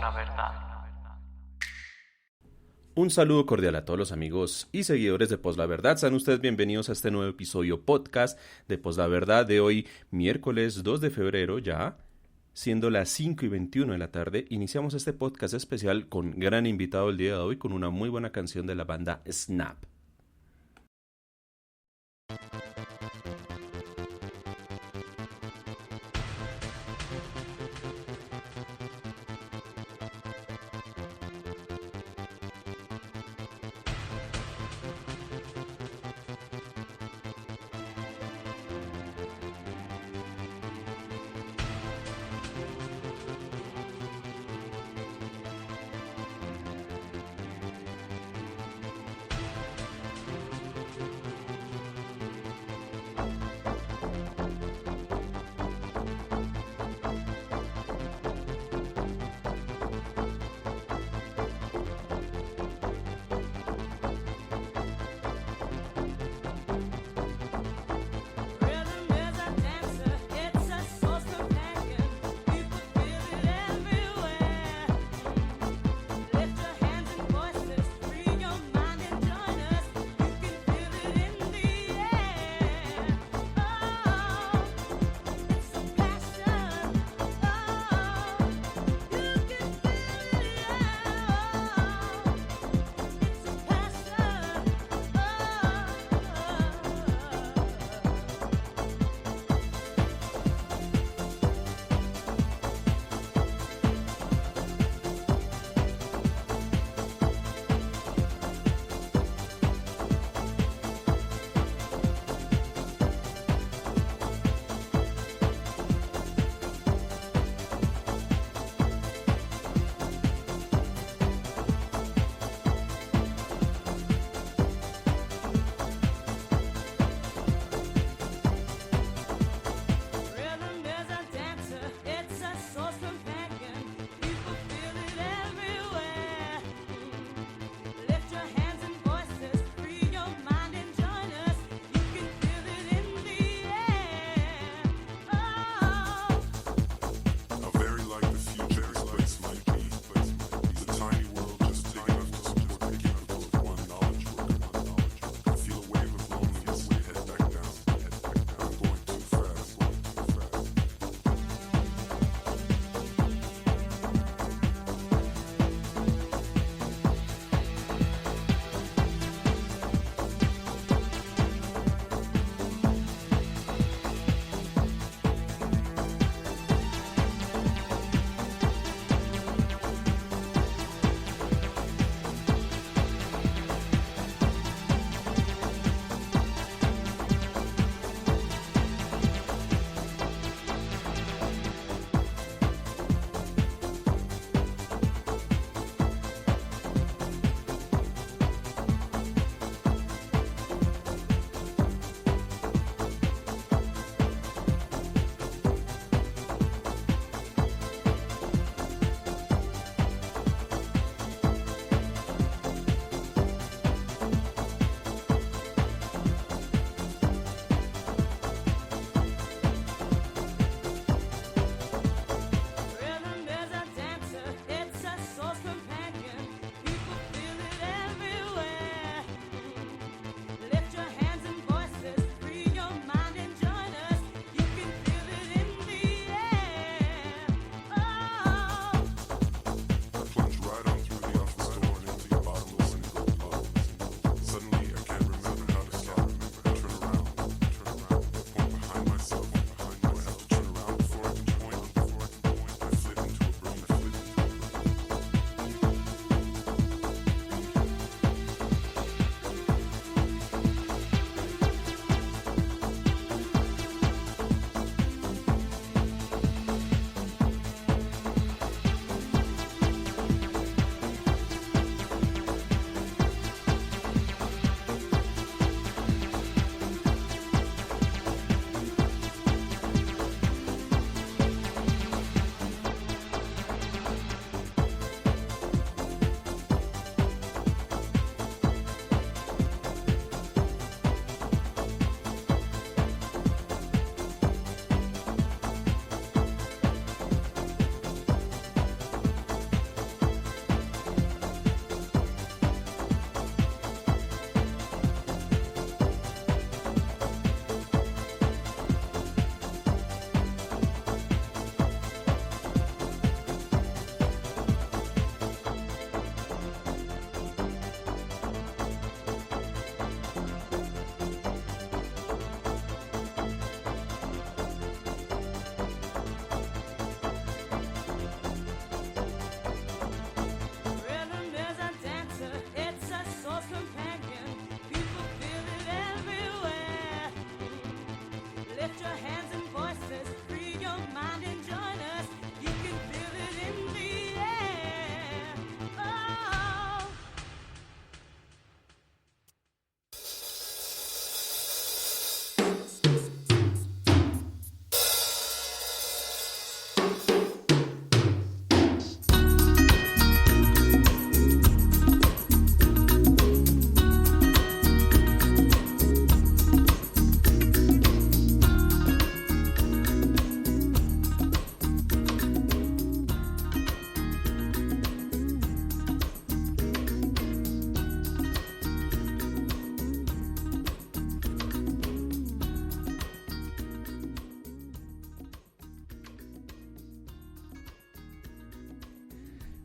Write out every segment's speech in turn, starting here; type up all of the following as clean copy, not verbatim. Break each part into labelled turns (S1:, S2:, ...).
S1: La verdad.
S2: Un saludo cordial a todos los amigos y seguidores de Pos la Verdad. Sean ustedes bienvenidos a este nuevo episodio podcast de Pos la Verdad de hoy, miércoles 2 de febrero ya, siendo las 5:21 de la tarde. Iniciamos este podcast especial con gran invitado el día de hoy, con una muy buena canción de la banda Snap.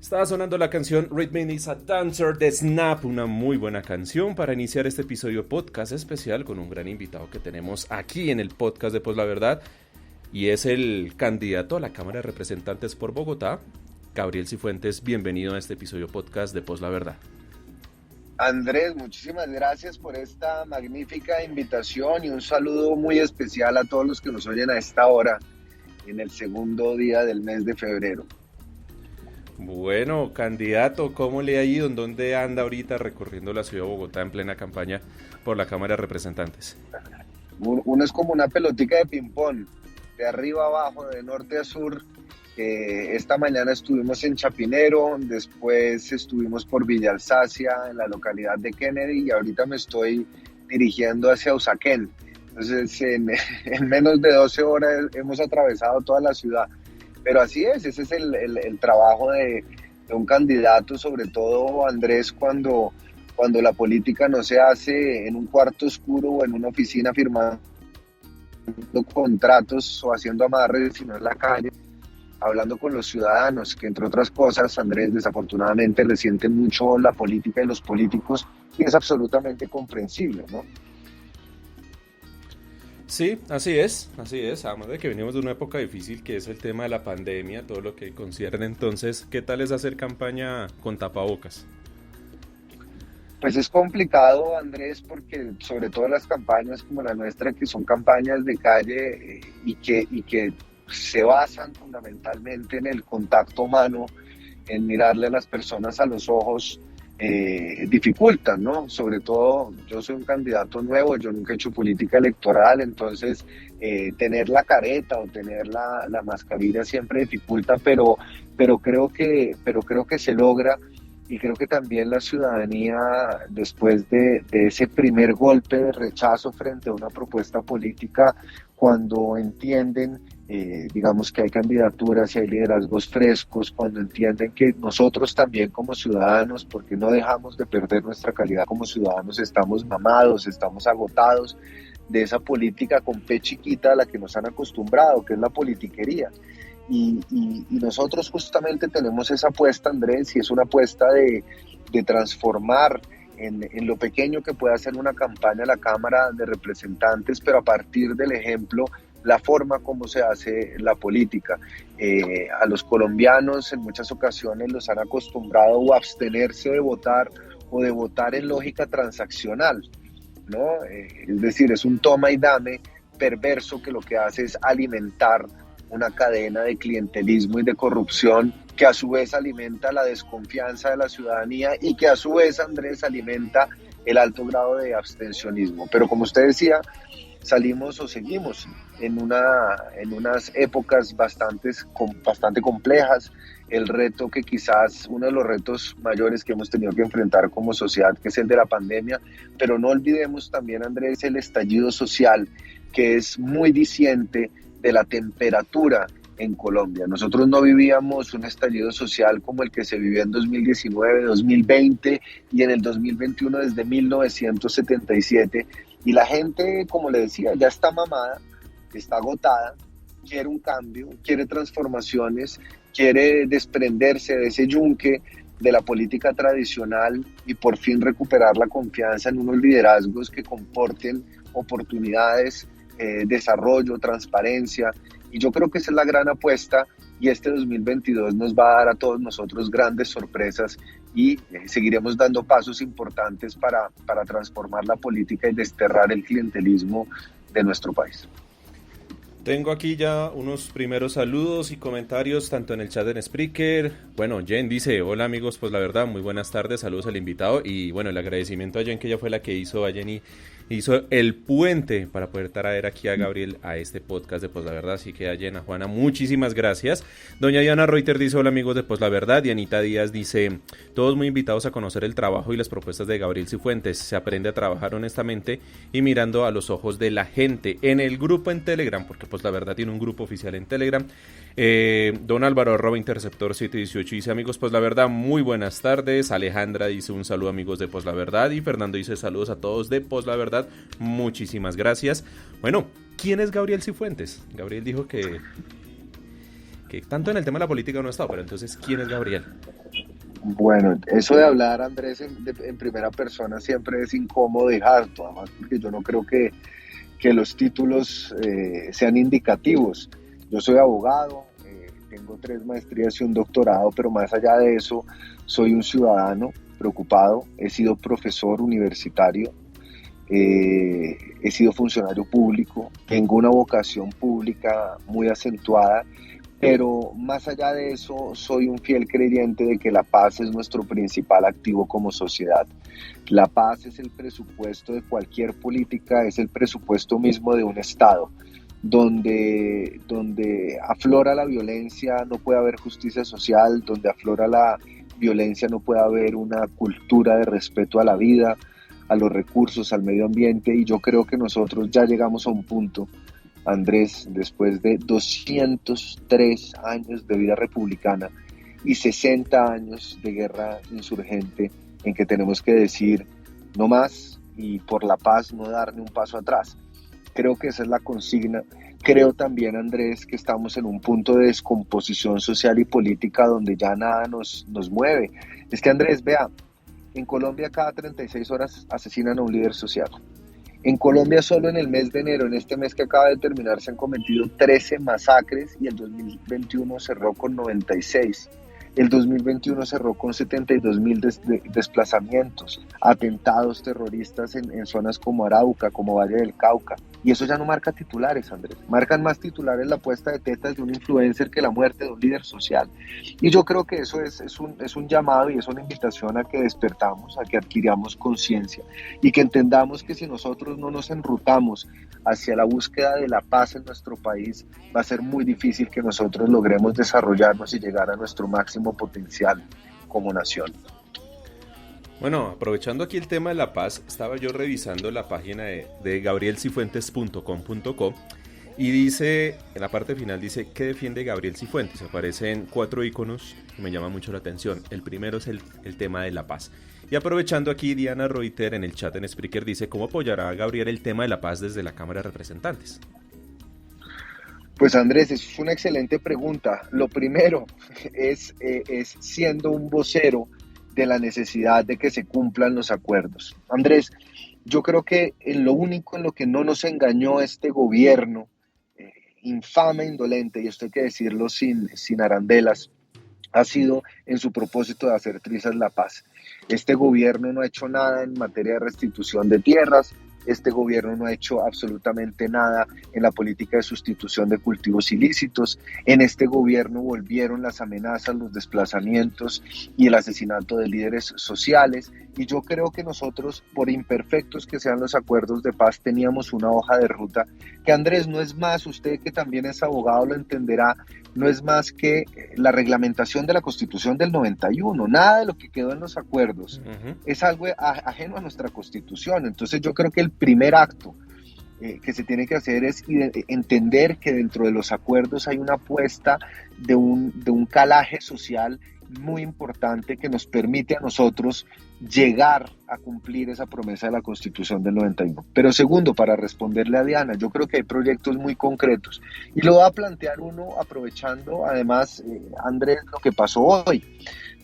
S2: Estaba sonando la canción Rhythm is a Dancer de Snap, una muy buena canción para iniciar este episodio podcast especial con un gran invitado que tenemos aquí en el podcast de Pues la Verdad, y es el candidato a la Cámara de Representantes por Bogotá, Gabriel Cifuentes. Bienvenido a este episodio podcast de Pues la Verdad.
S1: Andrés, muchísimas gracias por esta magnífica invitación y un saludo muy especial a todos los que nos oyen a esta hora en el segundo día del mes de febrero.
S2: Bueno, candidato, ¿cómo le ha ido? ¿En dónde anda ahorita recorriendo la ciudad de Bogotá en plena campaña por la Cámara de Representantes?
S1: Uno es como una pelotica de ping-pong, de arriba a abajo, de norte a sur. Esta mañana estuvimos en Chapinero, después estuvimos por Villa Alsacia, en la localidad de Kennedy, y ahorita me estoy dirigiendo hacia Usaquén. Entonces, en menos de 12 horas hemos atravesado toda la ciudad. Pero así es, ese es el trabajo de un candidato, sobre todo, Andrés, cuando la política no se hace en un cuarto oscuro o en una oficina firmando contratos o haciendo amarres, sino en la calle, hablando con los ciudadanos, que entre otras cosas, Andrés, desafortunadamente resienten mucho la política y los políticos, y es absolutamente comprensible, ¿no?
S2: Sí, así es, además de que venimos de una época difícil que es el tema de la pandemia, todo lo que concierne. Entonces, ¿qué tal es hacer campaña con tapabocas?
S1: Pues es complicado, Andrés, porque sobre todo las campañas como la nuestra, que son campañas de calle y que se basan fundamentalmente en el contacto humano, en mirarle a las personas a los ojos, dificultan, ¿no? Sobre todo, yo soy un candidato nuevo, yo nunca he hecho política electoral, entonces tener la careta o tener la mascarilla siempre dificulta, pero creo que se logra. Y creo que también la ciudadanía, después de ese primer golpe de rechazo frente a una propuesta política, cuando entienden, digamos, que hay candidaturas y hay liderazgos frescos, cuando entienden que nosotros también como ciudadanos, porque no dejamos de perder nuestra calidad como ciudadanos, estamos mamados, estamos agotados de esa política con P chiquita a la que nos han acostumbrado, que es la politiquería. Y nosotros justamente tenemos esa apuesta, Andrés, y es una apuesta de transformar en lo pequeño que puede hacer una campaña a la Cámara de Representantes, pero a partir del ejemplo, la forma como se hace la política. A los colombianos en muchas ocasiones los han acostumbrado a abstenerse de votar o de votar en lógica transaccional, ¿no? Es decir, es un toma y dame perverso que lo que hace es alimentar una cadena de clientelismo y de corrupción que a su vez alimenta la desconfianza de la ciudadanía y que a su vez, Andrés, alimenta el alto grado de abstencionismo. Pero como usted decía, salimos o seguimos en unas épocas bastante complejas. El reto que quizás uno de los retos mayores que hemos tenido que enfrentar como sociedad, que es el de la pandemia, pero no olvidemos también, Andrés, el estallido social, que es muy diciente de la temperatura en Colombia. Nosotros no vivíamos un estallido social como el que se vivió en 2019, 2020 y en el 2021 desde 1977. Y la gente, como le decía, ya está mamada, está agotada, quiere un cambio, quiere transformaciones, quiere desprenderse de ese yunque de la política tradicional y por fin recuperar la confianza en unos liderazgos que comporten oportunidades, desarrollo, transparencia, y yo creo que esa es la gran apuesta, y este 2022 nos va a dar a todos nosotros grandes sorpresas y seguiremos dando pasos importantes para transformar la política y desterrar el clientelismo de nuestro país.
S2: Tengo aquí ya unos primeros saludos y comentarios, tanto en el chat en Spreaker. Bueno, Jen dice, hola amigos, pues la verdad, muy buenas tardes, saludos al invitado. Y bueno, el agradecimiento a Jen, que ella fue la que hizo el puente para poder traer aquí a Gabriel a este podcast de Pues la Verdad. Así que a Jen, a Juana, muchísimas gracias. Doña Diana Reuter dice, hola amigos de Pues la Verdad. Y Anita Díaz dice, todos muy invitados a conocer el trabajo y las propuestas de Gabriel Cifuentes. Se aprende a trabajar honestamente y mirando a los ojos de la gente. En el grupo en Telegram, porque Pues la Verdad tiene un grupo oficial en Telegram. Don Álvaro @Interceptor 718 dice, amigos Pues la Verdad, muy buenas tardes. Alejandra dice un saludo amigos de Pues la Verdad, y Fernando dice saludos a todos de Pues la Verdad, muchísimas gracias. Bueno, ¿quién es Gabriel Cifuentes? Gabriel dijo que que tanto en el tema de la política no ha estado, pero entonces, ¿quién es Gabriel?
S1: Bueno, eso de hablar, Andrés, en primera persona siempre es incómodo y harto, además porque yo no creo que los títulos sean indicativos. Yo soy abogado, tengo 3 maestrías y un doctorado, pero más allá de eso, soy un ciudadano preocupado, he sido profesor universitario, he sido funcionario público, tengo una vocación pública muy acentuada, pero más allá de eso, soy un fiel creyente de que la paz es nuestro principal activo como sociedad. La paz es el presupuesto de cualquier política, es el presupuesto mismo de un Estado. Donde aflora la violencia no puede haber justicia social, donde aflora la violencia no puede haber una cultura de respeto a la vida, a los recursos, al medio ambiente, y yo creo que nosotros ya llegamos a un punto, Andrés, después de 203 años de vida republicana y 60 años de guerra insurgente, en que tenemos que decir no más y por la paz no dar ni un paso atrás. Creo que esa es la consigna. Creo también, Andrés, que estamos en un punto de descomposición social y política donde ya nada nos mueve. Es que, Andrés, vea, en Colombia cada 36 horas asesinan a un líder social. En Colombia solo en el mes de enero, en este mes que acaba de terminar, se han cometido 13 masacres y el 2021 cerró con 96. El 2021 cerró con 72.000 desplazamientos, atentados terroristas en zonas como Arauca, como Valle del Cauca. Y eso ya no marca titulares, Andrés. Marcan más titulares la puesta de tetas de un influencer que la muerte de un líder social. Y yo creo que eso es un llamado y es una invitación a que despertamos, a que adquiramos conciencia y que entendamos que si nosotros no nos enrutamos hacia la búsqueda de la paz en nuestro país, va a ser muy difícil que nosotros logremos desarrollarnos y llegar a nuestro máximo potencial como nación.
S2: Bueno, aprovechando aquí el tema de la paz, estaba yo revisando la página de gabrielcifuentes.com.co y dice, en la parte final dice, ¿qué defiende Gabriel Cifuentes? Aparecen 4 iconos que me llaman mucho la atención. El primero es el tema de la paz. Y aprovechando aquí, Diana Reuter en el chat en Spreaker dice, ¿cómo apoyará a Gabriel el tema de la paz desde la Cámara de Representantes?
S1: Pues Andrés, es una excelente pregunta. Lo primero es siendo un vocero de la necesidad de que se cumplan los acuerdos. Andrés, yo creo que en lo único en lo que no nos engañó este gobierno, infame, indolente, y esto hay que decirlo sin arandelas, ha sido en su propósito de hacer trizas la paz. Este gobierno no ha hecho nada en materia de restitución de tierras, este gobierno no ha hecho absolutamente nada en la política de sustitución de cultivos ilícitos, en este gobierno volvieron las amenazas, los desplazamientos y el asesinato de líderes sociales, y yo creo que nosotros, por imperfectos que sean los acuerdos de paz, teníamos una hoja de ruta que, Andrés, no es más, usted que también es abogado lo entenderá, no es más que la reglamentación de la Constitución del 91. Nada de lo que quedó en los acuerdos es algo ajeno a nuestra Constitución. Entonces yo creo que el primer acto que se tiene que hacer es entender que dentro de los acuerdos hay una apuesta de un calaje social muy importante que nos permite a nosotros llegar a cumplir esa promesa de la Constitución del 91. Pero segundo, para responderle a Diana, yo creo que hay proyectos muy concretos y lo va a plantear uno aprovechando además, Andrés, lo que pasó hoy.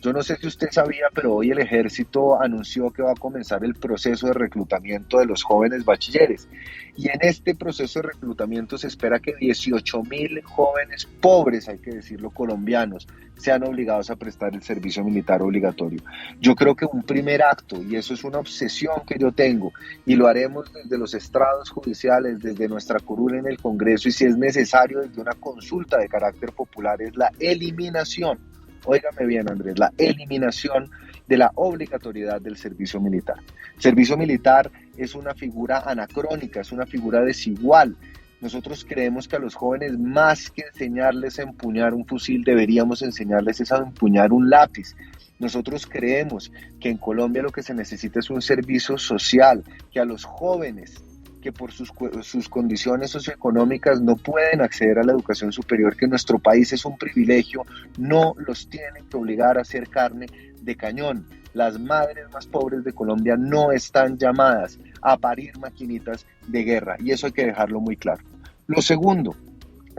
S1: Yo no sé si usted sabía, pero hoy el Ejército anunció que va a comenzar el proceso de reclutamiento de los jóvenes bachilleres. Y en este proceso de reclutamiento se espera que 18.000 jóvenes pobres, hay que decirlo, colombianos, sean obligados a prestar el servicio militar obligatorio. Yo creo que un primer acto, y eso es una obsesión que yo tengo, y lo haremos desde los estrados judiciales, desde nuestra curul en el Congreso, y si es necesario desde una consulta de carácter popular, es la eliminación. Óigame bien, Andrés, la eliminación de la obligatoriedad del servicio militar. El servicio militar es una figura anacrónica, es una figura desigual. Nosotros creemos que a los jóvenes, más que enseñarles a empuñar un fusil, deberíamos enseñarles a empuñar un lápiz. Nosotros creemos que en Colombia lo que se necesita es un servicio social, que a los jóvenes que por sus condiciones socioeconómicas no pueden acceder a la educación superior, que en nuestro país es un privilegio, no los tienen que obligar a hacer carne de cañón. Las madres más pobres de Colombia no están llamadas a parir maquinitas de guerra, y eso hay que dejarlo muy claro. Lo segundo,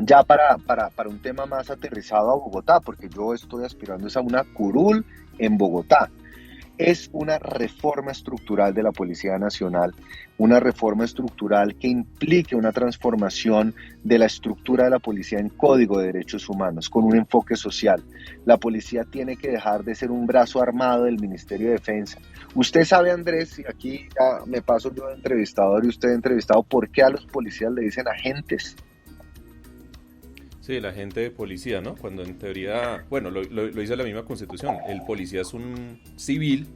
S1: ya para un tema más aterrizado a Bogotá, porque yo estoy aspirando a una curul en Bogotá. Es una reforma estructural de la Policía Nacional, una reforma estructural que implique una transformación de la estructura de la policía en Código de Derechos Humanos, con un enfoque social. La policía tiene que dejar de ser un brazo armado del Ministerio de Defensa. Usted sabe, Andrés, y aquí ya me paso yo de entrevistador y usted de entrevistado, ¿por qué a los policías le dicen agentes?
S2: Sí, el agente de policía, ¿no? Cuando en teoría, bueno, lo dice la misma Constitución, el policía es un civil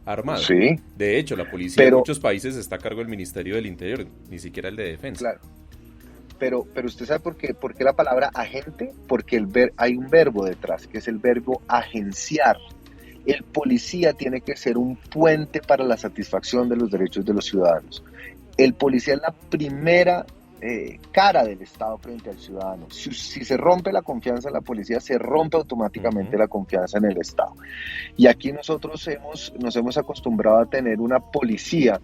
S2: armado.
S1: Sí.
S2: De hecho, la policía en muchos países está a cargo del Ministerio del Interior, ni siquiera el de Defensa.
S1: Claro. Pero usted sabe por qué la palabra agente, porque hay un verbo detrás, que es el verbo agenciar. El policía tiene que ser un puente para la satisfacción de los derechos de los ciudadanos. El policía es la primera cara del Estado frente al ciudadano. Si se rompe la confianza en la policía, se rompe automáticamente la confianza en el Estado. Y aquí nosotros nos hemos acostumbrado a tener una policía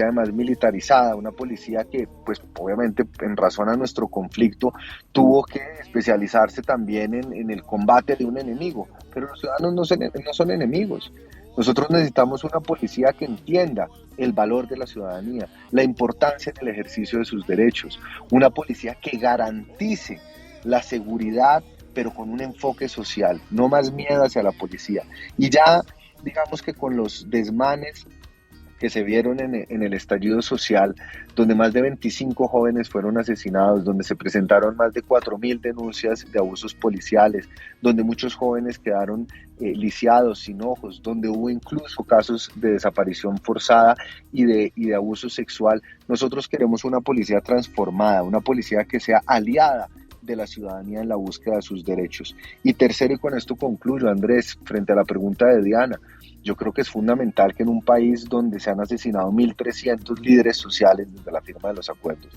S1: además militarizada, una policía que, pues obviamente en razón a nuestro conflicto, tuvo que especializarse también en el combate de un enemigo, pero los ciudadanos no son enemigos. Nosotros necesitamos una policía que entienda el valor de la ciudadanía, la importancia del ejercicio de sus derechos, una policía que garantice la seguridad, pero con un enfoque social, no más miedo hacia la policía. Y ya, digamos que con los desmanes que se vieron en el estallido social, donde más de 25 jóvenes fueron asesinados, donde se presentaron más de 4.000 denuncias de abusos policiales, donde muchos jóvenes quedaron lisiados, sin ojos, donde hubo incluso casos de desaparición forzada y de abuso sexual. Nosotros queremos una policía transformada, una policía que sea aliada de la ciudadanía en la búsqueda de sus derechos. Y tercero, y con esto concluyo, Andrés, frente a la pregunta de Diana, yo creo que es fundamental que en un país donde se han asesinado 1.300 líderes sociales desde la firma de los acuerdos,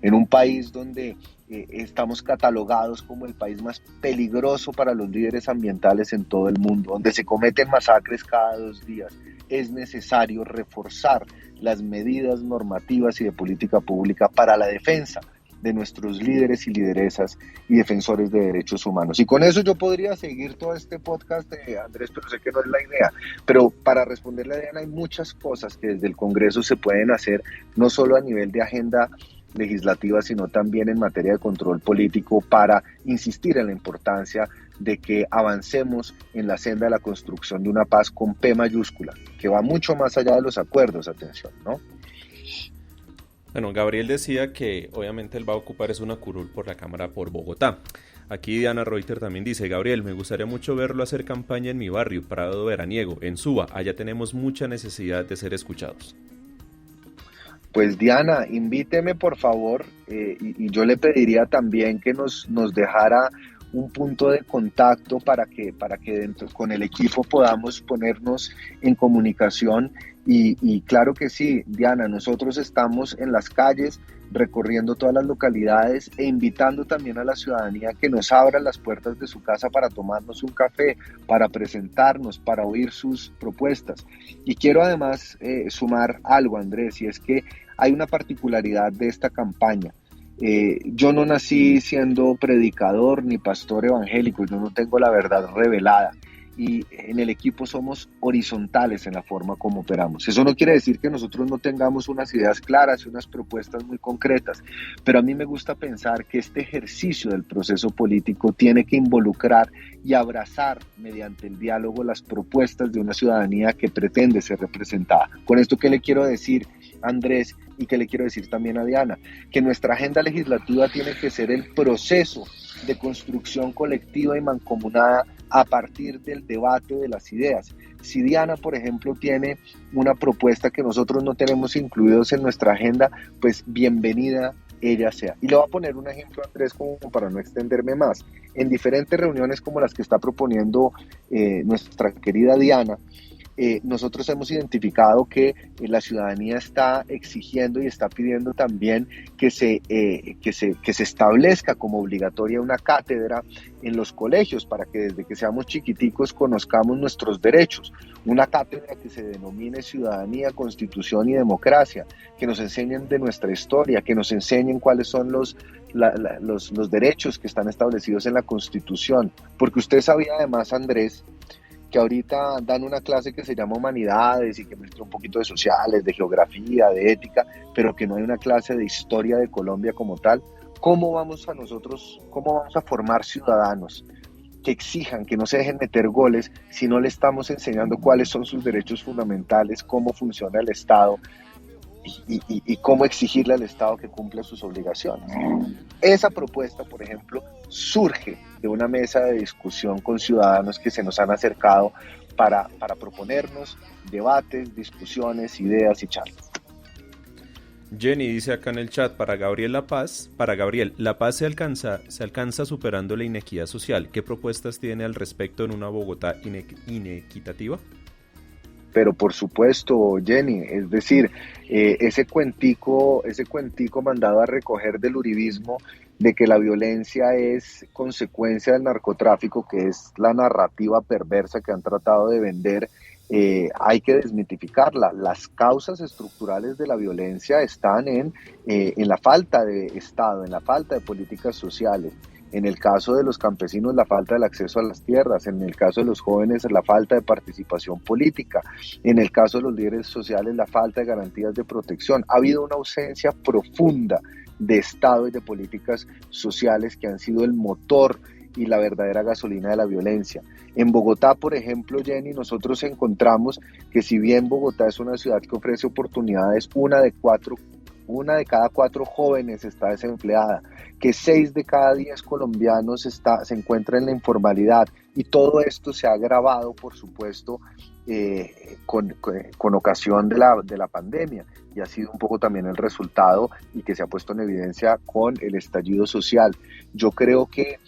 S1: en un país donde estamos catalogados como el país más peligroso para los líderes ambientales en todo el mundo, donde se cometen masacres cada 2 días, es necesario reforzar las medidas normativas y de política pública para la defensa de nuestros líderes y lideresas y defensores de derechos humanos. Y con eso yo podría seguir todo este podcast, Andrés, pero sé que no es la idea. Pero para responderle a Diana, hay muchas cosas que desde el Congreso se pueden hacer, no solo a nivel de agenda legislativa, sino también en materia de control político, para insistir en la importancia de que avancemos en la senda de la construcción de una paz con P mayúscula, que va mucho más allá de los acuerdos, atención, ¿no?
S2: Bueno, Gabriel decía que obviamente él va a ocupar es una curul por la Cámara por Bogotá. Aquí Diana Reuter también dice: Gabriel, me gustaría mucho verlo hacer campaña en mi barrio, Prado Veraniego, en Suba. Allá tenemos mucha necesidad de ser escuchados.
S1: Pues Diana, invíteme por favor, y yo le pediría también que nos dejara un punto de contacto para que dentro con el equipo podamos ponernos en comunicación y claro que sí, Diana, nosotros estamos en las calles recorriendo todas las localidades e invitando también a la ciudadanía que nos abra las puertas de su casa para tomarnos un café, para presentarnos, para oír sus propuestas. Y quiero además sumar algo, Andrés, y es que hay una particularidad de esta campaña. Yo no nací siendo predicador ni pastor evangélico, yo no tengo la verdad revelada y en el equipo somos horizontales en la forma como operamos. Eso no quiere decir que nosotros no tengamos unas ideas claras y unas propuestas muy concretas, pero a mí me gusta pensar que este ejercicio del proceso político tiene que involucrar y abrazar mediante el diálogo las propuestas de una ciudadanía que pretende ser representada. Con esto, ¿qué le quiero decir, Andrés? Y que le quiero decir también a Diana, que nuestra agenda legislativa tiene que ser el proceso de construcción colectiva y mancomunada a partir del debate de las ideas. Si Diana, por ejemplo, tiene una propuesta que nosotros no tenemos incluidos en nuestra agenda, pues bienvenida ella sea. Y le voy a poner un ejemplo, Andrés, como para no extenderme más. En diferentes reuniones como las que está proponiendo nuestra querida Diana, nosotros hemos identificado que la ciudadanía está exigiendo y está pidiendo también que se establezca como obligatoria una cátedra en los colegios para que desde que seamos chiquiticos conozcamos nuestros derechos, una cátedra que se denomine Ciudadanía, Constitución y Democracia, que nos enseñen de nuestra historia, que nos enseñen cuáles son los derechos que están establecidos en la Constitución. Porque usted sabía además, Andrés, que ahorita dan una clase que se llama Humanidades y que muestra un poquito de sociales, de geografía, de ética, pero que no hay una clase de historia de Colombia como tal. ¿Cómo vamos a formar ciudadanos que exijan, que no se dejen meter goles si no le estamos enseñando cuáles son sus derechos fundamentales, cómo funciona el Estado y cómo exigirle al Estado que cumpla sus obligaciones? Esa propuesta, por ejemplo, surge de una mesa de discusión con ciudadanos que se nos han acercado para proponernos debates, discusiones, ideas y charlas.
S2: Jenny dice acá en el chat, para Gabriel, la paz se alcanza superando la inequidad social. ¿Qué propuestas tiene al respecto en una Bogotá inequitativa?
S1: Pero por supuesto, Jenny, es decir, ese cuentico mandado a recoger del uribismo de que la violencia es consecuencia del narcotráfico, que es la narrativa perversa que han tratado de vender, hay que desmitificarla. Las causas estructurales de la violencia están en la falta de Estado, en la falta de políticas sociales. En el caso de los campesinos, la falta del acceso a las tierras. En el caso de los jóvenes, la falta de participación política. En el caso de los líderes sociales, la falta de garantías de protección. Ha habido una ausencia profunda de Estado y de políticas sociales que han sido el motor y la verdadera gasolina de la violencia. En Bogotá, por ejemplo, Jenny, nosotros encontramos que si bien Bogotá es una ciudad que ofrece oportunidades, una de cada 4 jóvenes está desempleada, que 6 de cada 10 colombianos se encuentran en la informalidad, y todo esto se ha agravado, por supuesto, con ocasión de la pandemia, y ha sido un poco también el resultado y que se ha puesto en evidencia con el estallido social. Yo creo que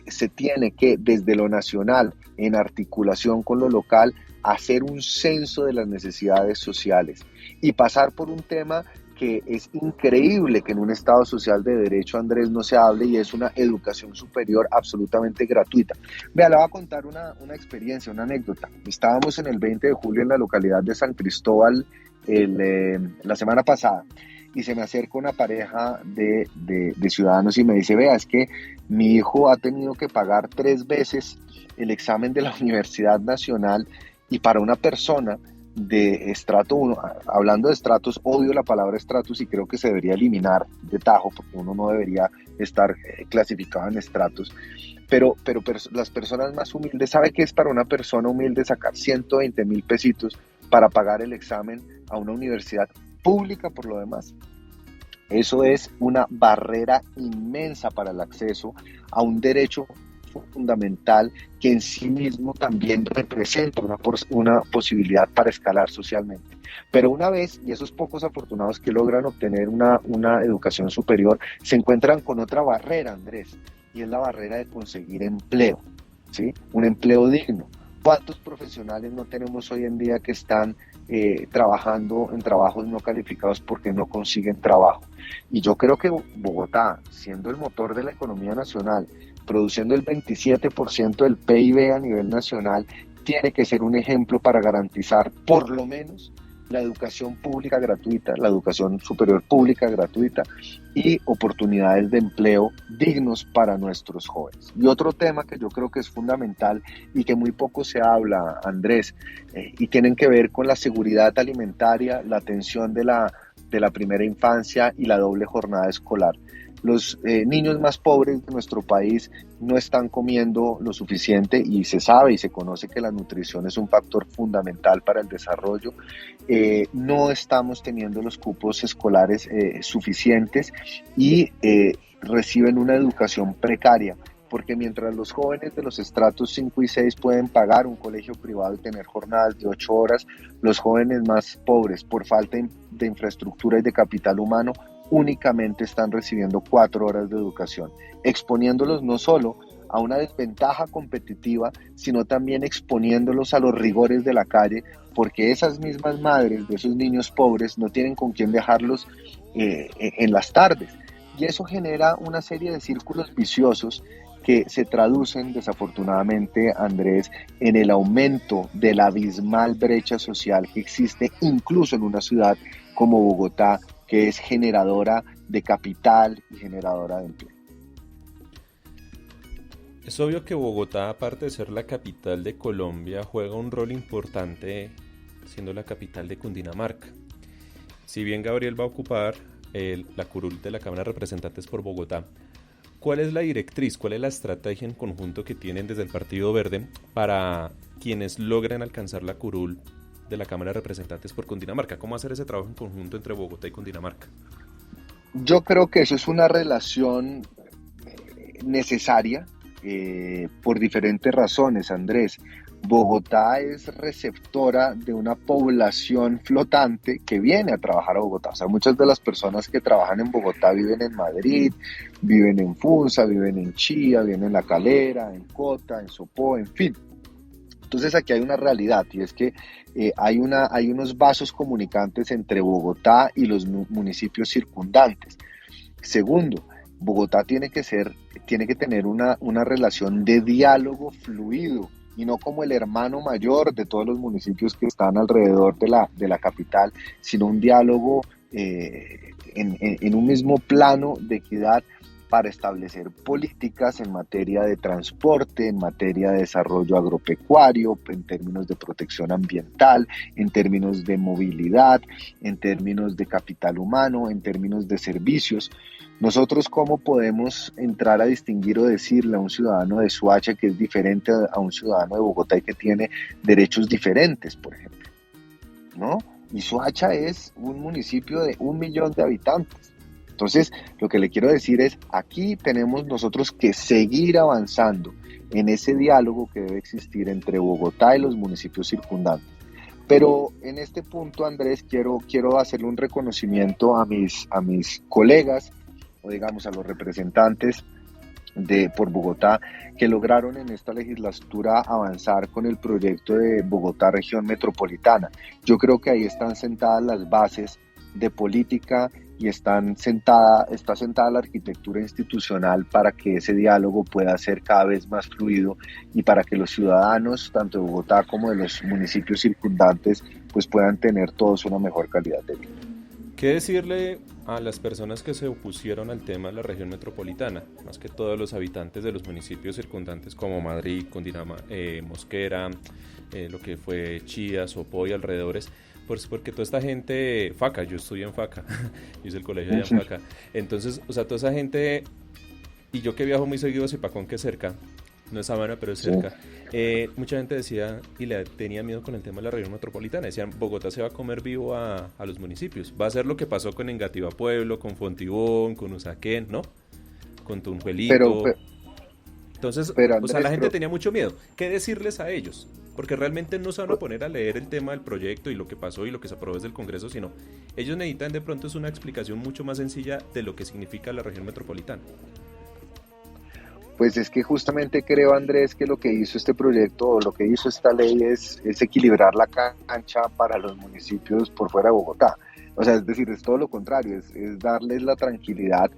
S1: se tiene que, desde lo nacional, en articulación con lo local, hacer un censo de las necesidades sociales y pasar por un tema que es increíble que en un Estado social de derecho, Andrés, no se hable, y es una educación superior absolutamente gratuita. Vea, le voy a contar una experiencia, una anécdota. Estábamos en el 20 de julio en la localidad de San Cristóbal la semana pasada, y se me acerca una pareja de ciudadanos y me dice: vea, es que mi hijo ha tenido que pagar 3 veces el examen de la Universidad Nacional, y para una persona de estrato 1, hablando de estratos, odio la palabra estratos y creo que se debería eliminar de tajo, porque uno no debería estar clasificado en estratos, pero las personas más humildes, ¿sabe qué es para una persona humilde sacar 120,000 pesitos para pagar el examen a una universidad pública por lo demás? Eso es una barrera inmensa para el acceso a un derecho fundamental que en sí mismo también representa una posibilidad para escalar socialmente. Pero una vez, y esos pocos afortunados que logran obtener una educación superior, se encuentran con otra barrera, Andrés, y es la barrera de conseguir empleo, ¿sí? Un empleo digno. ¿Cuántos profesionales no tenemos hoy en día que están trabajando en trabajos no calificados porque no consiguen trabajo? Y yo creo que Bogotá, siendo el motor de la economía nacional, produciendo el 27% del PIB a nivel nacional, tiene que ser un ejemplo para garantizar por lo menos la educación pública gratuita, la educación superior pública gratuita y oportunidades de empleo dignos para nuestros jóvenes. Y otro tema que yo creo que es fundamental y que muy poco se habla, Andrés, y tienen que ver con la seguridad alimentaria, la atención de la primera infancia y la doble jornada escolar. Los niños más pobres de nuestro país no están comiendo lo suficiente, y se sabe y se conoce que la nutrición es un factor fundamental para el desarrollo. No estamos teniendo los cupos escolares suficientes y reciben una educación precaria, porque mientras los jóvenes de los estratos 5 y 6 pueden pagar un colegio privado y tener jornadas de 8 horas, los jóvenes más pobres, por falta de infraestructura y de capital humano, únicamente están recibiendo 4 horas de educación, exponiéndolos no solo a una desventaja competitiva, sino también exponiéndolos a los rigores de la calle, porque esas mismas madres de esos niños pobres no tienen con quién dejarlos en las tardes. Y eso genera una serie de círculos viciosos que se traducen desafortunadamente, Andrés, en el aumento de la abismal brecha social que existe incluso en una ciudad como Bogotá, que es generadora de capital y generadora de empleo.
S2: Es obvio que Bogotá, aparte de ser la capital de Colombia, juega un rol importante siendo la capital de Cundinamarca. Si bien Gabriel va a ocupar la curul de la Cámara de Representantes por Bogotá, ¿cuál es la directriz, cuál es la estrategia en conjunto que tienen desde el Partido Verde para quienes logren alcanzar la curul de la Cámara de Representantes por Cundinamarca? ¿Cómo hacer ese trabajo en conjunto entre Bogotá y Cundinamarca?
S1: Yo creo que eso es una relación necesaria por diferentes razones, Andrés. Bogotá es receptora de una población flotante que viene a trabajar a Bogotá. O sea, muchas de las personas que trabajan en Bogotá viven en Madrid, viven en Funza, viven en Chía, viven en La Calera, en Cota, en Sopó, en fin. Entonces aquí hay una realidad y es que hay unos vasos comunicantes entre Bogotá y los municipios circundantes. Segundo, Bogotá tiene que tener una relación de diálogo fluido y no como el hermano mayor de todos los municipios que están alrededor de la capital, sino un diálogo en un mismo plano de equidad para establecer políticas en materia de transporte, en materia de desarrollo agropecuario, en términos de protección ambiental, en términos de movilidad, en términos de capital humano, en términos de servicios. Nosotros, ¿cómo podemos entrar a distinguir o decirle a un ciudadano de Soacha que es diferente a un ciudadano de Bogotá y que tiene derechos diferentes, por ejemplo? ¿No? Y Soacha es un municipio de 1 millón de habitantes. Entonces, lo que le quiero decir es, aquí tenemos nosotros que seguir avanzando en ese diálogo que debe existir entre Bogotá y los municipios circundantes. Pero en este punto, Andrés, quiero hacerle un reconocimiento a mis colegas, o digamos a los representantes por Bogotá, que lograron en esta legislatura avanzar con el proyecto de Bogotá Región Metropolitana. Yo creo que ahí están sentadas las bases de política y está sentada la arquitectura institucional para que ese diálogo pueda ser cada vez más fluido y para que los ciudadanos, tanto de Bogotá como de los municipios circundantes, pues puedan tener todos una mejor calidad de vida.
S2: ¿Qué decirle a las personas que se opusieron al tema de la región metropolitana? Más que todos los habitantes de los municipios circundantes como Madrid, Cundinamarca, Mosquera, lo que fue Chía, Sopó y alrededores, pues porque toda esta gente, FACA, yo estudié en FACA, yo hice el colegio allá en FACA, entonces, o sea, toda esa gente, y yo que viajo muy seguido a Zipacón, que es cerca, no es Sabana, pero es cerca, mucha gente decía y le tenía miedo con el tema de la región metropolitana, decían, Bogotá se va a comer vivo a los municipios, va a ser lo que pasó con Engativá Pueblo, con Fontibón, con Usaquén, ¿no? Con Tunjuelito. Entonces, o sea, la gente tenía mucho miedo. ¿Qué decirles a ellos? Porque realmente no se van a poner a leer el tema del proyecto y lo que pasó y lo que se aprobó desde el Congreso, sino ellos necesitan de pronto es una explicación mucho más sencilla de lo que significa la región metropolitana.
S1: Pues es que justamente creo, Andrés, que lo que hizo este proyecto o lo que hizo esta ley es equilibrar la cancha para los municipios por fuera de Bogotá. O sea, es decir, es todo lo contrario, es darles la tranquilidad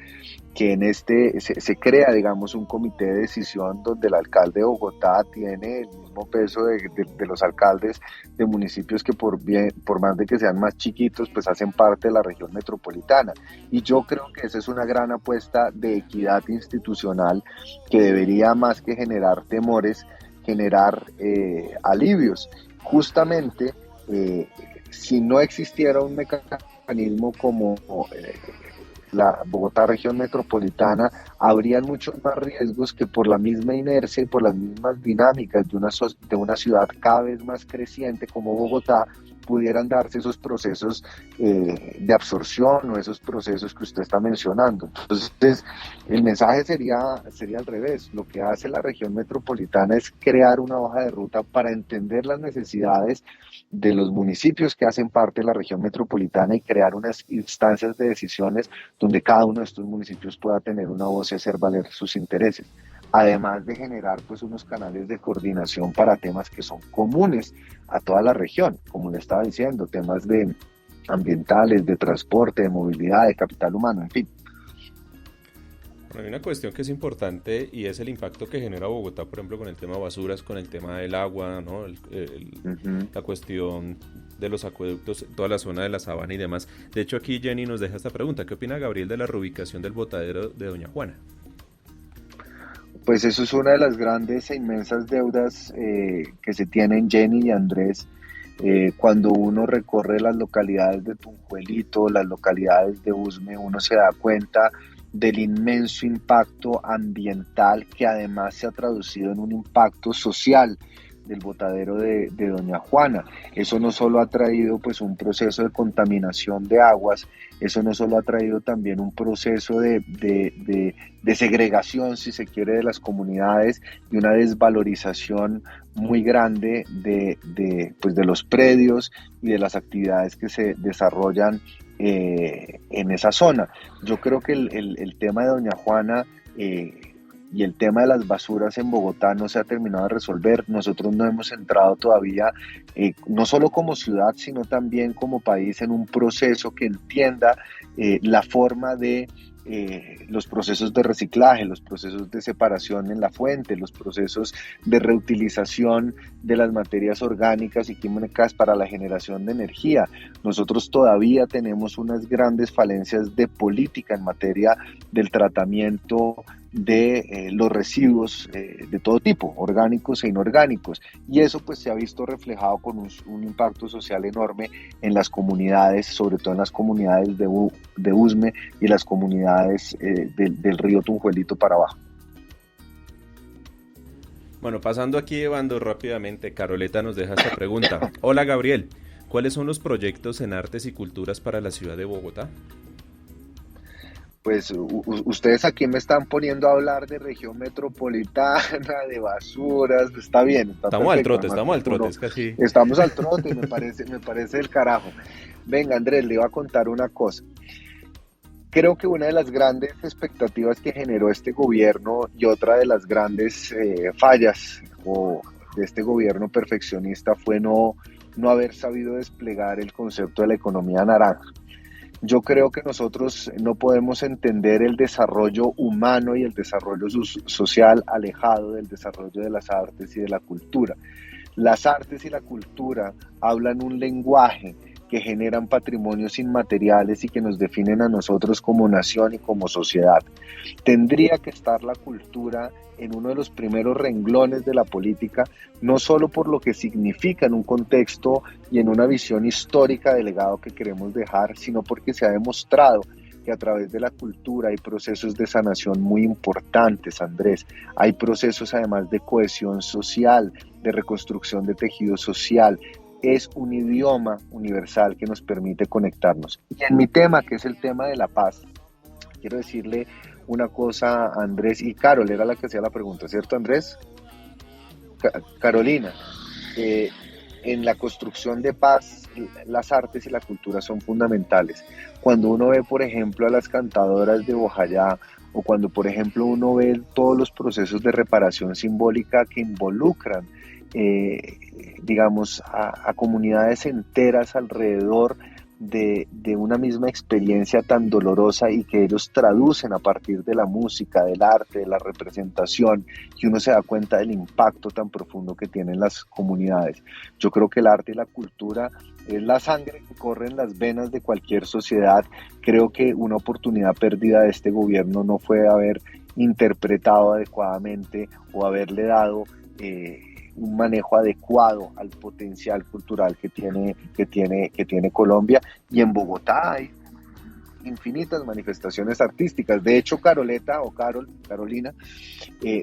S1: que en se crea, digamos, un comité de decisión donde el alcalde de Bogotá tiene el mismo peso de los alcaldes de municipios que por más de que sean más chiquitos, pues hacen parte de la región metropolitana. Y yo creo que esa es una gran apuesta de equidad institucional que debería, más que generar temores, generar alivios. Justamente, si no existiera un mecanismo como la Bogotá Región Metropolitana, habrían muchos más riesgos que por la misma inercia y por las mismas dinámicas de una ciudad cada vez más creciente como Bogotá, pudieran darse esos procesos de absorción o esos procesos que usted está mencionando. Entonces, el mensaje sería al revés. Lo que hace la región metropolitana es crear una hoja de ruta para entender las necesidades de los municipios que hacen parte de la región metropolitana y crear unas instancias de decisiones donde cada uno de estos municipios pueda tener una voz y hacer valer sus intereses. Además de generar pues unos canales de coordinación para temas que son comunes a toda la región, como le estaba diciendo, temas de ambientales, de transporte, de movilidad, de capital humano, en fin.
S2: Bueno, hay una cuestión que es importante y es el impacto que genera Bogotá, por ejemplo, con el tema de basuras, con el tema del agua, ¿no?
S1: Ujú.
S2: La cuestión de los acueductos, toda la zona de la Sabana y demás. De hecho, aquí Jenny nos deja esta pregunta. ¿Qué opina Gabriel de la reubicación del botadero de Doña Juana?
S1: Pues eso es una de las grandes e inmensas deudas que se tienen Jenny y Andrés. Cuando uno recorre las localidades de Tunjuelito, las localidades de Usme, uno se da cuenta del inmenso impacto ambiental que además se ha traducido en un impacto social del botadero de Doña Juana. Eso no solo ha traído pues un proceso de contaminación de aguas, eso no solo ha traído también un proceso de segregación, si se quiere, de las comunidades y una desvalorización muy grande pues de los predios y de las actividades que se desarrollan en esa zona. Yo creo que el tema de Doña Juana y el tema de las basuras en Bogotá no se ha terminado de resolver. Nosotros no hemos entrado todavía, no solo como ciudad, sino también como país, en un proceso que entienda la forma de los procesos de reciclaje, los procesos de separación en la fuente, los procesos de reutilización de las materias orgánicas y químicas para la generación de energía. Nosotros todavía tenemos unas grandes falencias de política en materia del tratamiento de los residuos de todo tipo, orgánicos e inorgánicos, y eso pues se ha visto reflejado con un impacto social enorme en las comunidades, sobre todo en las comunidades de Usme y las comunidades del río Tunjuelito para abajo.
S2: Bueno, pasando aquí, Evando, rápidamente, Caroleta nos deja esta pregunta. Hola, Gabriel. ¿Cuáles son los proyectos en artes y culturas para la ciudad de Bogotá?
S1: Pues ustedes aquí me están poniendo a hablar de región metropolitana, de basuras, está bien, está perfecto.
S2: Estamos al trote, es casi...
S1: Estamos al trote, me parece el carajo. Venga, Andrés, le iba a contar una cosa. Creo que una de las grandes expectativas que generó este gobierno y otra de las grandes fallas de este gobierno perfeccionista fue no haber sabido desplegar el concepto de la economía naranja. Yo creo que nosotros no podemos entender el desarrollo humano y el desarrollo social alejado del desarrollo de las artes y de la cultura. Las artes y la cultura hablan un lenguaje que generan patrimonios inmateriales y que nos definen a nosotros como nación y como sociedad. Tendría que estar la cultura en uno de los primeros renglones de la política, no solo por lo que significa en un contexto y en una visión histórica del legado que queremos dejar, sino porque se ha demostrado que a través de la cultura hay procesos de sanación muy importantes, Andrés. Hay procesos además de cohesión social, de reconstrucción de tejido social. Es un idioma universal que nos permite conectarnos. Y en mi tema, que es el tema de la paz, quiero decirle una cosa a Andrés, y Carol era la que hacía la pregunta, ¿cierto, Andrés? Carolina, en la construcción de paz, las artes y la cultura son fundamentales. Cuando uno ve, por ejemplo, a las cantadoras de Bojayá, o cuando, por ejemplo, uno ve todos los procesos de reparación simbólica que involucran, digamos, a comunidades enteras alrededor de una misma experiencia tan dolorosa y que ellos traducen a partir de la música, del arte, de la representación, y uno se da cuenta del impacto tan profundo que tienen las comunidades. Yo creo que el arte y la cultura es la sangre que corre en las venas de cualquier sociedad. Creo que una oportunidad perdida de este gobierno no fue haber interpretado adecuadamente o haberle dado un manejo adecuado al potencial cultural que tiene Colombia, y en Bogotá hay infinitas manifestaciones artísticas. De hecho, Carolina,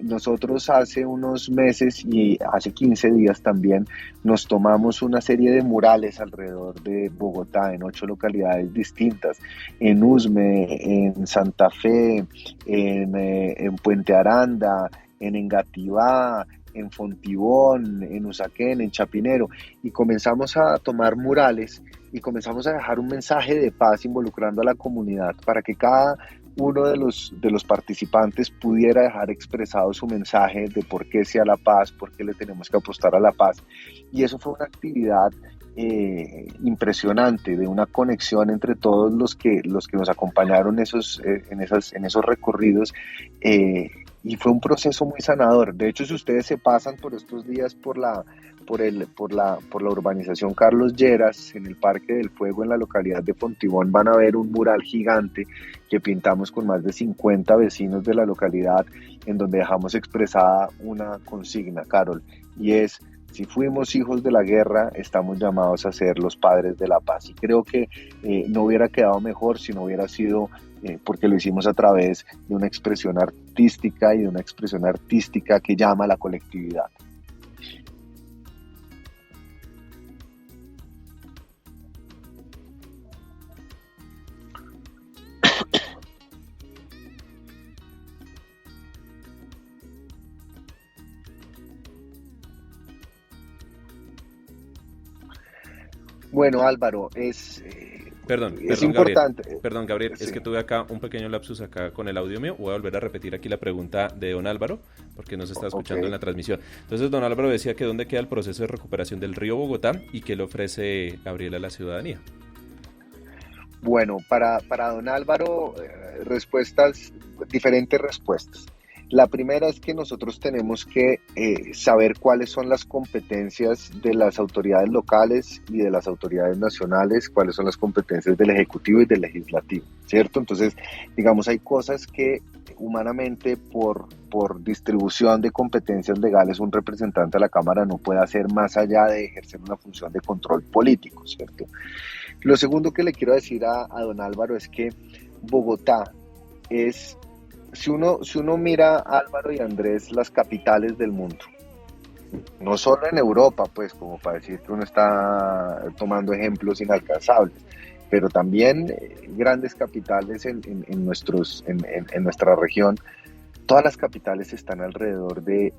S1: nosotros hace unos meses y hace 15 días también nos tomamos una serie de murales alrededor de Bogotá en 8 localidades distintas, en Usme, en Santa Fe, en Puente Aranda, en Engativá, en Fontibón, en Usaquén, en Chapinero, y comenzamos a tomar murales y comenzamos a dejar un mensaje de paz involucrando a la comunidad para que cada uno de los participantes pudiera dejar expresado su mensaje de por qué sea la paz, por qué le tenemos que apostar a la paz. Y eso fue una actividad impresionante, de una conexión entre todos los que nos acompañaron en esos recorridos, y fue un proceso muy sanador. De hecho, si ustedes se pasan por estos días por la urbanización Carlos Lleras, en el Parque del Fuego, en la localidad de Fontibón, van a ver un mural gigante que pintamos con más de 50 vecinos de la localidad, en donde dejamos expresada una consigna, Carol, y es: si fuimos hijos de la guerra, estamos llamados a ser los padres de la paz. Y creo que no hubiera quedado mejor si no hubiera sido porque lo hicimos a través de una expresión artística, y de una expresión artística que llama a la colectividad. Bueno, Álvaro, es importante.
S2: Perdón, Gabriel,
S1: Sí.
S2: es que tuve acá un pequeño lapsus acá con el audio mío. Voy a volver a repetir aquí la pregunta de don Álvaro, porque no se está escuchando en la transmisión. Entonces, don Álvaro decía que dónde queda el proceso de recuperación del río Bogotá y qué le ofrece Gabriel a la ciudadanía.
S1: Bueno, para don Álvaro, diferentes respuestas. La primera es que nosotros tenemos que saber cuáles son las competencias de las autoridades locales y de las autoridades nacionales, cuáles son las competencias del Ejecutivo y del Legislativo, ¿cierto? Entonces, digamos, hay cosas que humanamente por distribución de competencias legales un representante de la Cámara no puede hacer más allá de ejercer una función de control político, ¿cierto? Lo segundo que le quiero decir a don Álvaro es que Bogotá es... Si uno mira, Álvaro y Andrés, las capitales del mundo, no solo en Europa, pues, como para decir que uno está tomando ejemplos inalcanzables, pero también grandes capitales en nuestra región, todas las capitales están alrededor de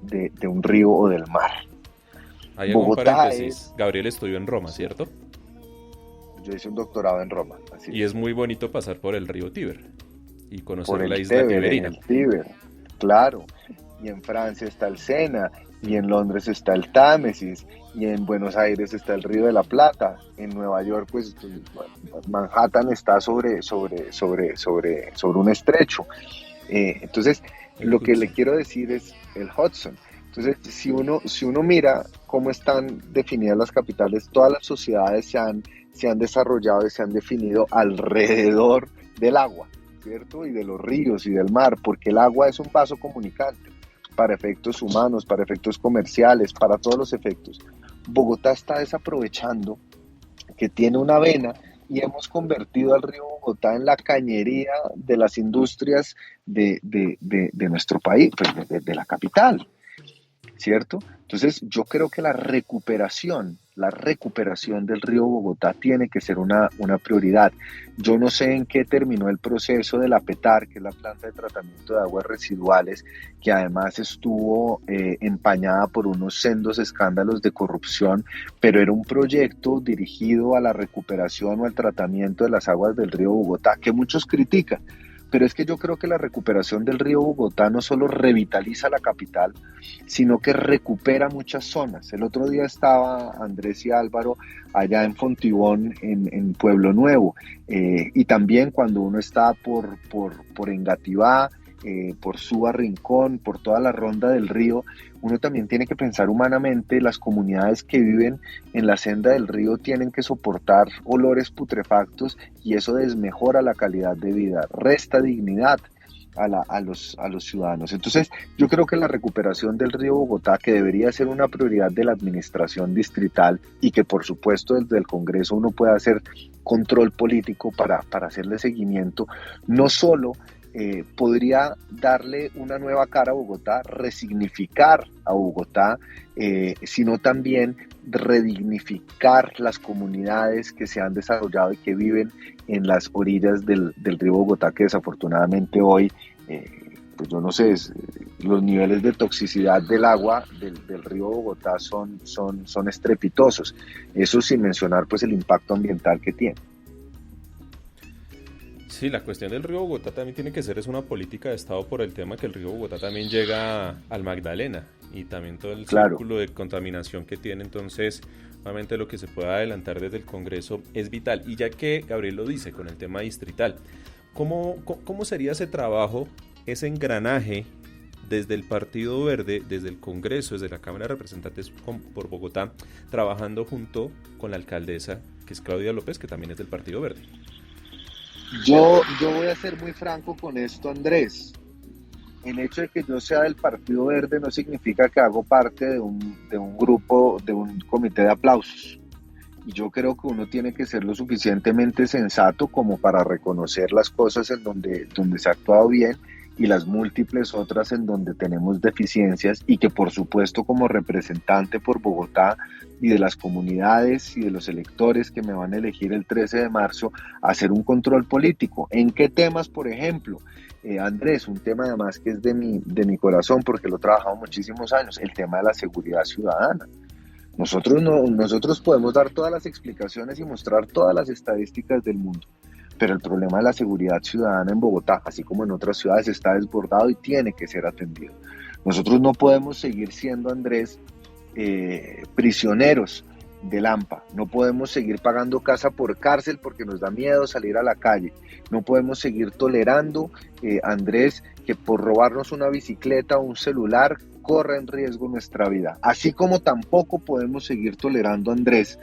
S1: un río o del mar.
S2: Hay algún paréntesis. Gabriel estudió en Roma, ¿cierto?
S1: Yo hice un doctorado en Roma. Así
S2: y es muy bonito pasar por el río Tíber y conocer
S1: por
S2: la
S1: el
S2: isla
S1: Tíber,
S2: Tiberina.
S1: el Tíber, claro. Y en Francia está el Sena, y en Londres está el Támesis, y en Buenos Aires está el Río de la Plata. En Nueva York, pues, Manhattan está sobre un estrecho. Entonces, lo que le quiero decir es el Hudson. Entonces, si uno mira cómo están definidas las capitales, todas las sociedades se han desarrollado y se han definido alrededor del agua, ¿cierto? Y de los ríos y del mar, porque el agua es un vaso comunicante para efectos humanos, para efectos comerciales, para todos los efectos. Bogotá está desaprovechando que tiene una vena, y hemos convertido al río Bogotá en la cañería de las industrias de nuestro país, pues de la capital, ¿cierto? Entonces yo creo que la recuperación del río Bogotá tiene que ser una prioridad. Yo no sé en qué terminó el proceso de la PETAR, que es la planta de tratamiento de aguas residuales, que además estuvo empañada por unos sendos escándalos de corrupción, pero era un proyecto dirigido a la recuperación o al tratamiento de las aguas del río Bogotá, que muchos critican. Pero es que yo creo que la recuperación del río Bogotá no solo revitaliza la capital, sino que recupera muchas zonas. El otro día estaba Andrés y Álvaro allá en Fontibón, en Pueblo Nuevo, y también cuando uno está por Engativá, por Suba Rincón, por toda la ronda del río, uno también tiene que pensar humanamente. Las comunidades que viven en la senda del río tienen que soportar olores putrefactos, y eso desmejora la calidad de vida, resta dignidad a los ciudadanos. Entonces, yo creo que la recuperación del río Bogotá, que debería ser una prioridad de la administración distrital, y que por supuesto desde el Congreso uno puede hacer control político para hacerle seguimiento, no solo podría darle una nueva cara a Bogotá, resignificar a Bogotá, sino también redignificar las comunidades que se han desarrollado y que viven en las orillas del río Bogotá, que desafortunadamente hoy, pues yo no sé, los niveles de toxicidad del agua del río Bogotá son estrepitosos. Eso sin mencionar pues el impacto ambiental que tiene.
S2: Sí, la cuestión del río Bogotá también tiene que ser es una política de Estado por el tema que el río Bogotá también llega al Magdalena y también todo el
S1: Claro.
S2: círculo de contaminación que tiene. Entonces, obviamente lo que se pueda adelantar desde el Congreso es vital. Y ya que Gabriel lo dice con el tema distrital, ¿cómo sería ese trabajo, ese engranaje desde el Partido Verde, desde el Congreso, desde la Cámara de Representantes por Bogotá, trabajando junto con la alcaldesa, que es Claudia López, que también es del Partido Verde?
S1: Yo voy a ser muy franco con esto, Andrés. El hecho de que yo sea del Partido Verde no significa que hago parte de un grupo, de un comité de aplausos. Y yo creo que uno tiene que ser lo suficientemente sensato como para reconocer las cosas en donde se ha actuado bien y las múltiples otras en donde tenemos deficiencias, y que por supuesto como representante por Bogotá y de las comunidades y de los electores que me van a elegir el 13 de marzo, hacer un control político. ¿En qué temas, por ejemplo? Andrés, un tema además que es de mi corazón porque lo he trabajado muchísimos años, el tema de la seguridad ciudadana. Nosotros podemos dar todas las explicaciones y mostrar todas las estadísticas del mundo, pero el problema de la seguridad ciudadana en Bogotá, así como en otras ciudades, está desbordado y tiene que ser atendido. Nosotros no podemos seguir siendo, Andrés, prisioneros del AMPA. No podemos seguir pagando casa por cárcel porque nos da miedo salir a la calle. No podemos seguir tolerando, Andrés, que por robarnos una bicicleta o un celular corra en riesgo nuestra vida. Así como tampoco podemos seguir tolerando, Andrés,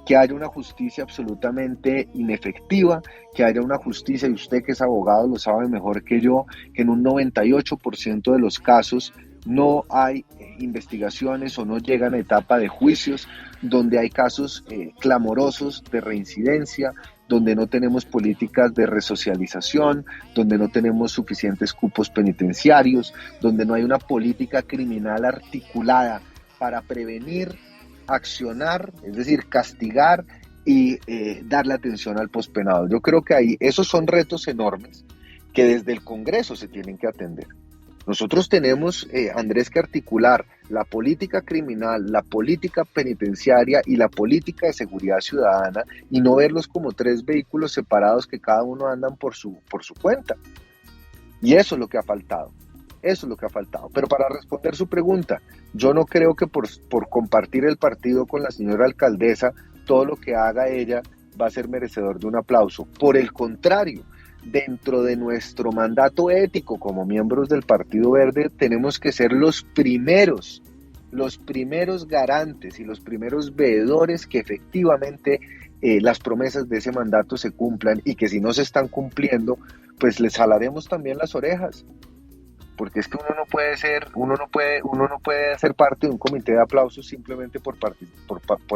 S1: que haya una justicia absolutamente inefectiva, que haya una justicia, y usted que es abogado lo sabe mejor que yo, que en un 98% de los casos no hay investigaciones o no llegan a etapa de juicios, donde hay casos clamorosos de reincidencia, donde no tenemos políticas de resocialización, donde no tenemos suficientes cupos penitenciarios, donde no hay una política criminal articulada para prevenir, accionar, es decir, castigar y darle atención al pospenado. Yo creo que ahí esos son retos enormes que desde el Congreso se tienen que atender. Nosotros tenemos, Andrés, que articular la política criminal, la política penitenciaria y la política de seguridad ciudadana, y no verlos como tres vehículos separados que cada uno andan por su cuenta. Y eso es lo que ha faltado. Eso es lo que ha faltado. Pero para responder su pregunta, yo no creo que por compartir el partido con la señora alcaldesa, todo lo que haga ella va a ser merecedor de un aplauso. Por el contrario, dentro de nuestro mandato ético como miembros del Partido Verde, tenemos que ser los primeros garantes y los primeros veedores que efectivamente las promesas de ese mandato se cumplan, y que si no se están cumpliendo, pues les jalaremos también las orejas. Porque es que uno no puede hacer parte de un comité de aplausos simplemente por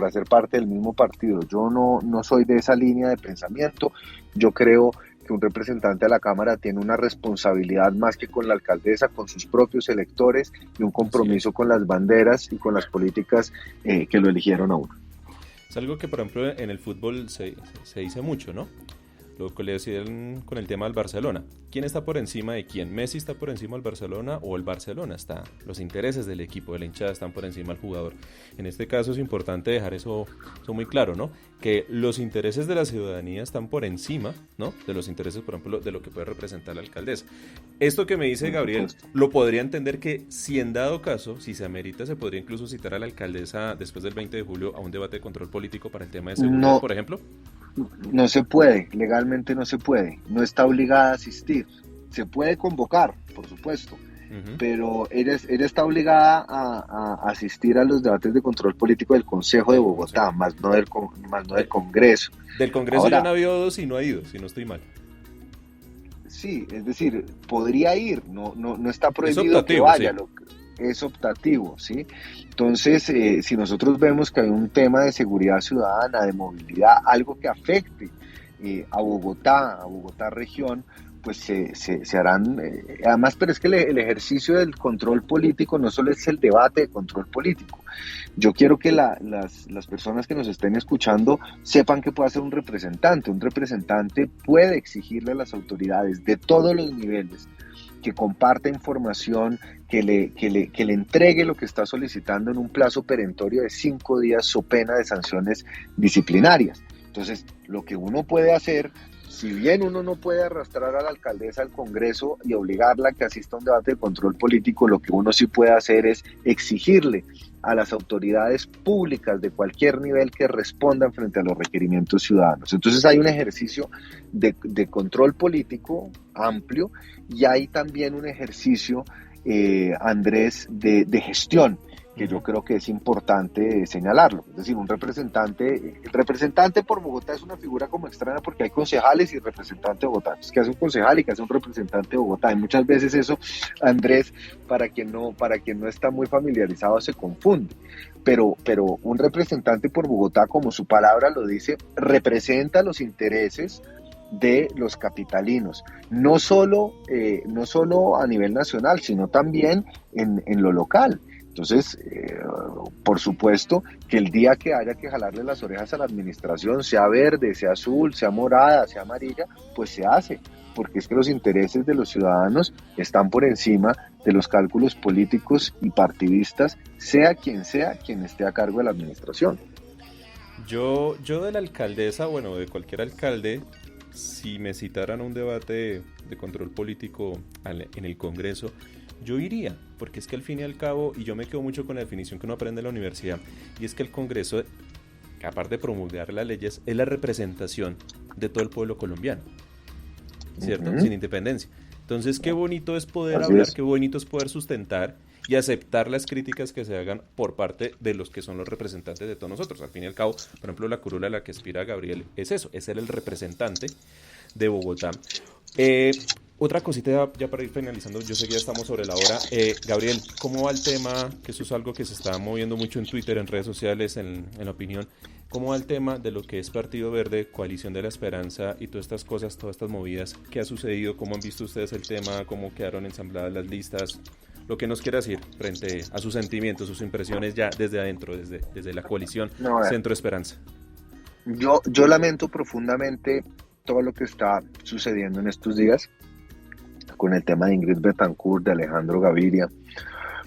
S1: hacer parte del mismo partido. Yo no soy de esa línea de pensamiento. Yo creo que un representante de la Cámara tiene una responsabilidad más que con la alcaldesa, con sus propios electores, y un compromiso con las banderas y con las políticas que lo eligieron a uno.
S2: Es algo que, por ejemplo, en el fútbol se dice mucho, ¿no? Lo que le decían con el tema del Barcelona. ¿Quién está por encima de quién? ¿Messi está por encima del Barcelona o el Barcelona está? Los intereses del equipo, de la hinchada, están por encima del jugador. En este caso es importante dejar eso muy claro, ¿no? Que los intereses de la ciudadanía están por encima, ¿no? De los intereses, por ejemplo, de lo que puede representar la alcaldesa. Esto que me dice Gabriel, lo podría entender que si en dado caso, si se amerita, se podría incluso citar a la alcaldesa después del 20 de julio a un debate de control político para el tema de seguridad, por ejemplo.
S1: No se puede, legalmente no se puede, no está obligada a asistir. Se puede convocar, por supuesto, pero ella está obligada a asistir a los debates de control político del Consejo de Bogotá, más no del Congreso.
S2: Del Congreso ahora, ya han habido 2 y no ha ido, si no estoy mal.
S1: Sí, es decir, podría ir, no está prohibido que vaya, sí. Es optativo, ¿sí? Entonces, si nosotros vemos que hay un tema de seguridad ciudadana, de movilidad, algo que afecte a Bogotá región, pues se harán, además, pero es que el ejercicio del control político no solo es el debate de control político. Yo quiero que las personas que nos estén escuchando sepan que puede ser un representante puede exigirle a las autoridades de todos los niveles que comparta información, que le entregue lo que está solicitando en un plazo perentorio de 5 días, so pena de sanciones disciplinarias. Entonces, lo que uno puede hacer si bien uno no puede arrastrar a la alcaldesa al Congreso y obligarla a que asista a un debate de control político, lo que uno sí puede hacer es exigirle a las autoridades públicas de cualquier nivel que respondan frente a los requerimientos ciudadanos. Entonces hay un ejercicio de control político amplio y hay también un ejercicio, Andrés, de gestión, que yo creo que es importante señalarlo. Es decir, el representante por Bogotá es una figura como extraña porque hay concejales y representante de Bogotá. Es que hace un concejal y que hace un representante de Bogotá. Y muchas veces eso, Andrés, para quien no está muy familiarizado, se confunde. Pero un representante por Bogotá, como su palabra lo dice, representa los intereses de los capitalinos, no solo a nivel nacional, sino también en lo local. Entonces, por supuesto que el día que haya que jalarle las orejas a la administración, sea verde, sea azul, sea morada, sea amarilla, pues se hace, porque es que los intereses de los ciudadanos están por encima de los cálculos políticos y partidistas, sea quien esté a cargo de la administración.
S2: Yo de la alcaldesa, bueno, de cualquier alcalde, si me citaran a un debate de control político en el Congreso, yo iría, porque es que al fin y al cabo, y yo me quedo mucho con la definición que uno aprende en la universidad, y es que el Congreso, aparte de promulgar las leyes, es la representación de todo el pueblo colombiano, ¿cierto? Sin independencia. Entonces, qué bonito es poder hablar, qué bonito es poder sustentar y aceptar las críticas que se hagan por parte de los que son los representantes de todos nosotros. Al fin y al cabo, por ejemplo, la curula a la que aspira Gabriel es eso, es ser el representante de Bogotá. Otra cosita ya para ir finalizando, yo sé que ya estamos sobre la hora. Gabriel, ¿cómo va el tema? Que eso es algo que se está moviendo mucho en Twitter, en redes sociales, en la opinión. ¿Cómo va el tema de lo que es Partido Verde, Coalición de la Esperanza y todas estas cosas, todas estas movidas? ¿Qué ha sucedido? ¿Cómo han visto ustedes el tema? ¿Cómo quedaron ensambladas las listas? Lo que nos quiera decir frente a sus sentimientos, sus impresiones ya desde adentro, desde la coalición Centro Esperanza.
S1: Yo lamento profundamente todo lo que está sucediendo en estos días con el tema de Ingrid Betancourt, de Alejandro Gaviria,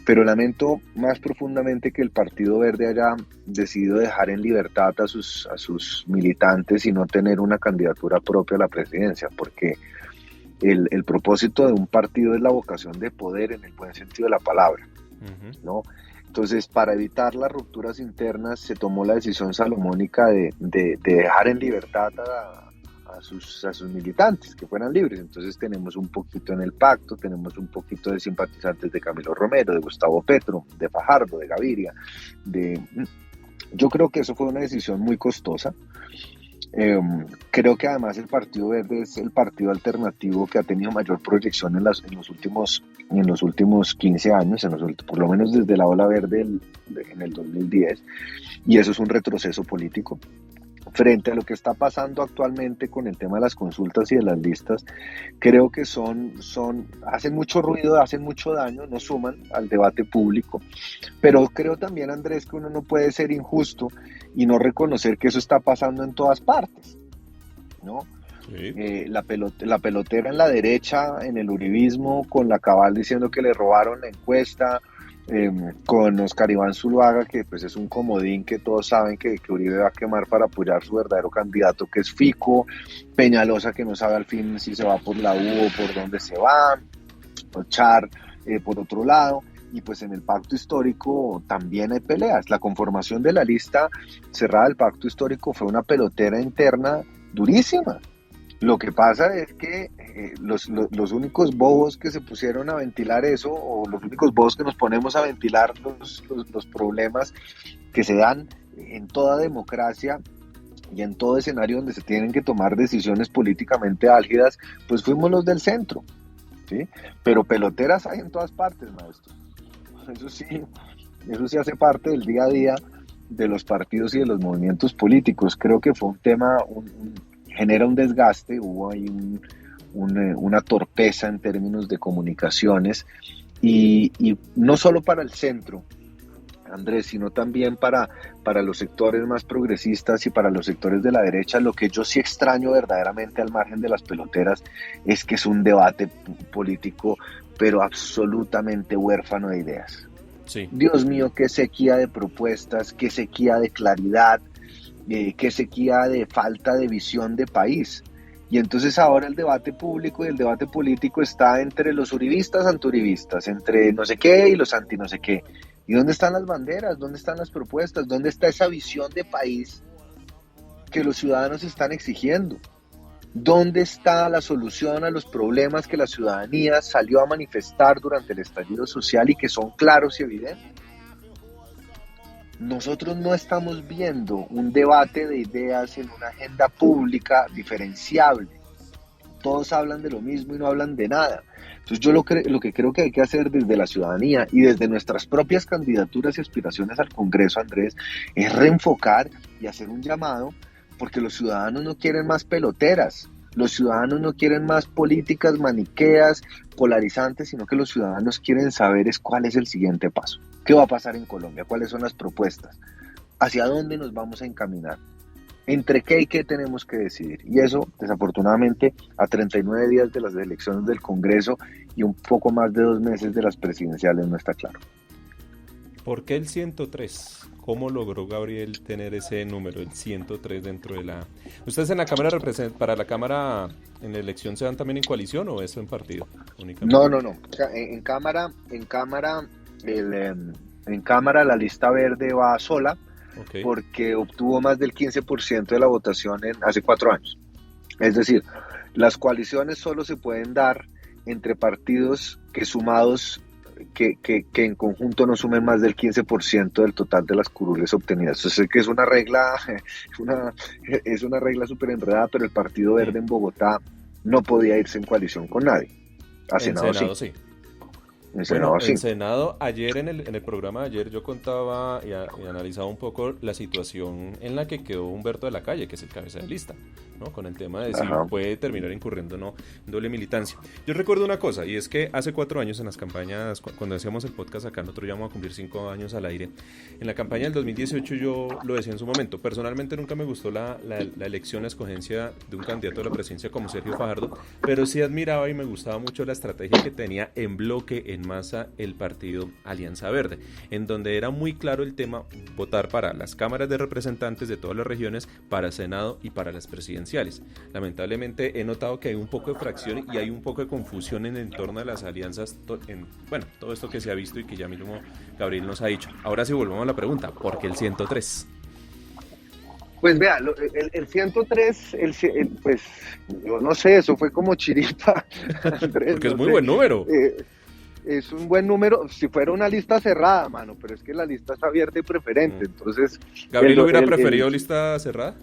S1: pero lamento más profundamente que el Partido Verde haya decidido dejar en libertad a sus militantes y no tener una candidatura propia a la presidencia, porque el propósito de un partido es la vocación de poder en el buen sentido de la palabra, ¿no? Entonces, para evitar las rupturas internas, se tomó la decisión salomónica de dejar en libertad a sus militantes, que fueran libres. Entonces tenemos un poquito en el pacto, tenemos un poquito de simpatizantes de Camilo Romero, de Gustavo Petro, de Fajardo, de Gaviria. Yo creo que eso fue una decisión muy costosa. Creo que además el Partido Verde es el partido alternativo que ha tenido mayor proyección en los últimos 15 años, por lo menos desde la ola verde en el 2010, y eso es un retroceso político. Frente a lo que está pasando actualmente con el tema de las consultas y de las listas, creo que hacen mucho ruido, hacen mucho daño, no suman al debate público, pero creo también, Andrés, que uno no puede ser injusto y no reconocer que eso está pasando en todas partes, ¿no? Sí. La pelotera en la derecha, en el uribismo, con la Cabal diciendo que le robaron la encuesta, con Oscar Iván Zuluaga, que pues es un comodín que todos saben que Uribe va a quemar para apoyar su verdadero candidato, que es Fico, Peñalosa, que no sabe al fin si se va por la U o por dónde se va, Char por otro lado, y pues en el pacto histórico también hay peleas. La conformación de la lista cerrada del pacto histórico fue una pelotera interna durísima. Lo que pasa es que los únicos bobos que se pusieron a ventilar eso, o los únicos bobos que nos ponemos a ventilar los problemas que se dan en toda democracia y en todo escenario donde se tienen que tomar decisiones políticamente álgidas, pues fuimos los del centro, ¿sí? Pero peloteras hay en todas partes, maestro. Eso sí hace parte del día a día de los partidos y de los movimientos políticos. Creo que fue un tema, genera un desgaste, hubo ahí una torpeza en términos de comunicaciones y no solo para el centro, Andrés, sino también para los sectores más progresistas y para los sectores de la derecha. Lo que yo sí extraño verdaderamente al margen de las peloteras es que es un debate político pero absolutamente huérfano de ideas. Sí. Dios mío, qué sequía de propuestas, qué sequía de claridad, qué sequía de falta de visión de país. Y entonces ahora el debate público y el debate político está entre los uribistas, antiuribistas, entre no sé qué y los anti no sé qué. ¿Y dónde están las banderas? ¿Dónde están las propuestas? ¿Dónde está esa visión de país que los ciudadanos están exigiendo? ¿Dónde está la solución a los problemas que la ciudadanía salió a manifestar durante el estallido social y que son claros y evidentes? Nosotros no estamos viendo un debate de ideas en una agenda pública diferenciable. Todos hablan de lo mismo y no hablan de nada. Entonces yo lo que creo que hay que hacer desde la ciudadanía y desde nuestras propias candidaturas y aspiraciones al Congreso, Andrés, es reenfocar y hacer un llamado, porque los ciudadanos no quieren más peloteras, los ciudadanos no quieren más políticas maniqueas, polarizantes, sino que los ciudadanos quieren saber cuál es el siguiente paso. ¿Qué va a pasar en Colombia? ¿Cuáles son las propuestas? ¿Hacia dónde nos vamos a encaminar? ¿Entre qué y qué tenemos que decidir? Y eso, desafortunadamente, a 39 días de las elecciones del Congreso y un poco más de 2 meses de las presidenciales, no está claro.
S2: ¿Por qué el 103? ¿Cómo logró Gabriel tener ese número, el 103 dentro de la... ¿Ustedes en la Cámara para la Cámara en la elección se dan también en coalición o eso en partido únicamente?
S1: No. O sea, en Cámara la lista verde va sola, okay, porque obtuvo más del 15% de la votación hace 4 años. Es decir, las coaliciones solo se pueden dar entre partidos que sumados, que en conjunto no sumen más del 15% del total de las curules obtenidas. Yo sé que es una regla súper enredada, pero el Partido Verde en Bogotá no podía irse en coalición con nadie. A Senado sí.
S2: En Senado, ayer en el programa de ayer yo contaba y analizaba un poco la situación en la que quedó Humberto de la Calle, que es el cabeza de lista, ¿no? Con el tema de si puede terminar incurriendo o no en doble militancia. Yo recuerdo una cosa, y es que hace 4 años en las campañas, cuando hacíamos el podcast acá, nosotros ya vamos a cumplir 5 años al aire, en la campaña del 2018 yo lo decía en su momento, personalmente nunca me gustó la elección, la escogencia de un candidato a la presidencia como Sergio Fajardo, pero sí admiraba y me gustaba mucho la estrategia que tenía en bloque, en masa, el partido Alianza Verde, en donde era muy claro el tema, votar para las cámaras de representantes de todas las regiones, para Senado y para las presidenciales. Lamentablemente he notado que hay un poco de fracción y hay un poco de confusión en torno a las alianzas, todo esto que se ha visto y que ya mismo Gabriel nos ha dicho. Ahora sí volvamos a la pregunta, ¿por qué el 103?
S1: Pues vea, el 103, pues yo no sé, eso fue como chiripa, Andrés.
S2: Porque es muy buen número.
S1: Es un buen número si fuera una lista cerrada, mano, pero es que la lista está abierta y preferente, entonces...
S2: ¿Gabriel hubiera preferido lista cerrada?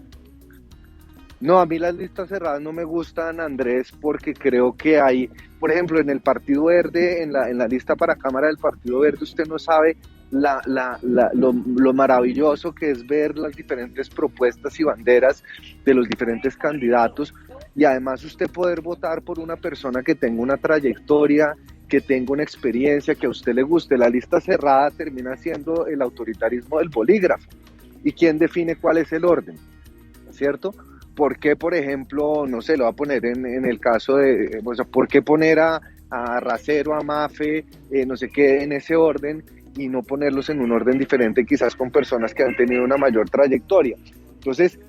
S1: No, a mí las listas cerradas no me gustan, Andrés, porque creo que hay, por ejemplo, en el Partido Verde, en la lista para Cámara del Partido Verde, usted no sabe lo maravilloso que es ver las diferentes propuestas y banderas de los diferentes candidatos, y además usted poder votar por una persona que tenga una trayectoria, que tenga una experiencia, que a usted le guste. La lista cerrada termina siendo el autoritarismo del bolígrafo. ¿Y quién define cuál es el orden? ¿Cierto? ¿Por qué, por ejemplo, no sé, lo va a poner en el caso de, o sea, ¿por qué poner a Racero, a Mafe, no sé qué, en ese orden y no ponerlos en un orden diferente, quizás con personas que han tenido una mayor trayectoria? Entonces,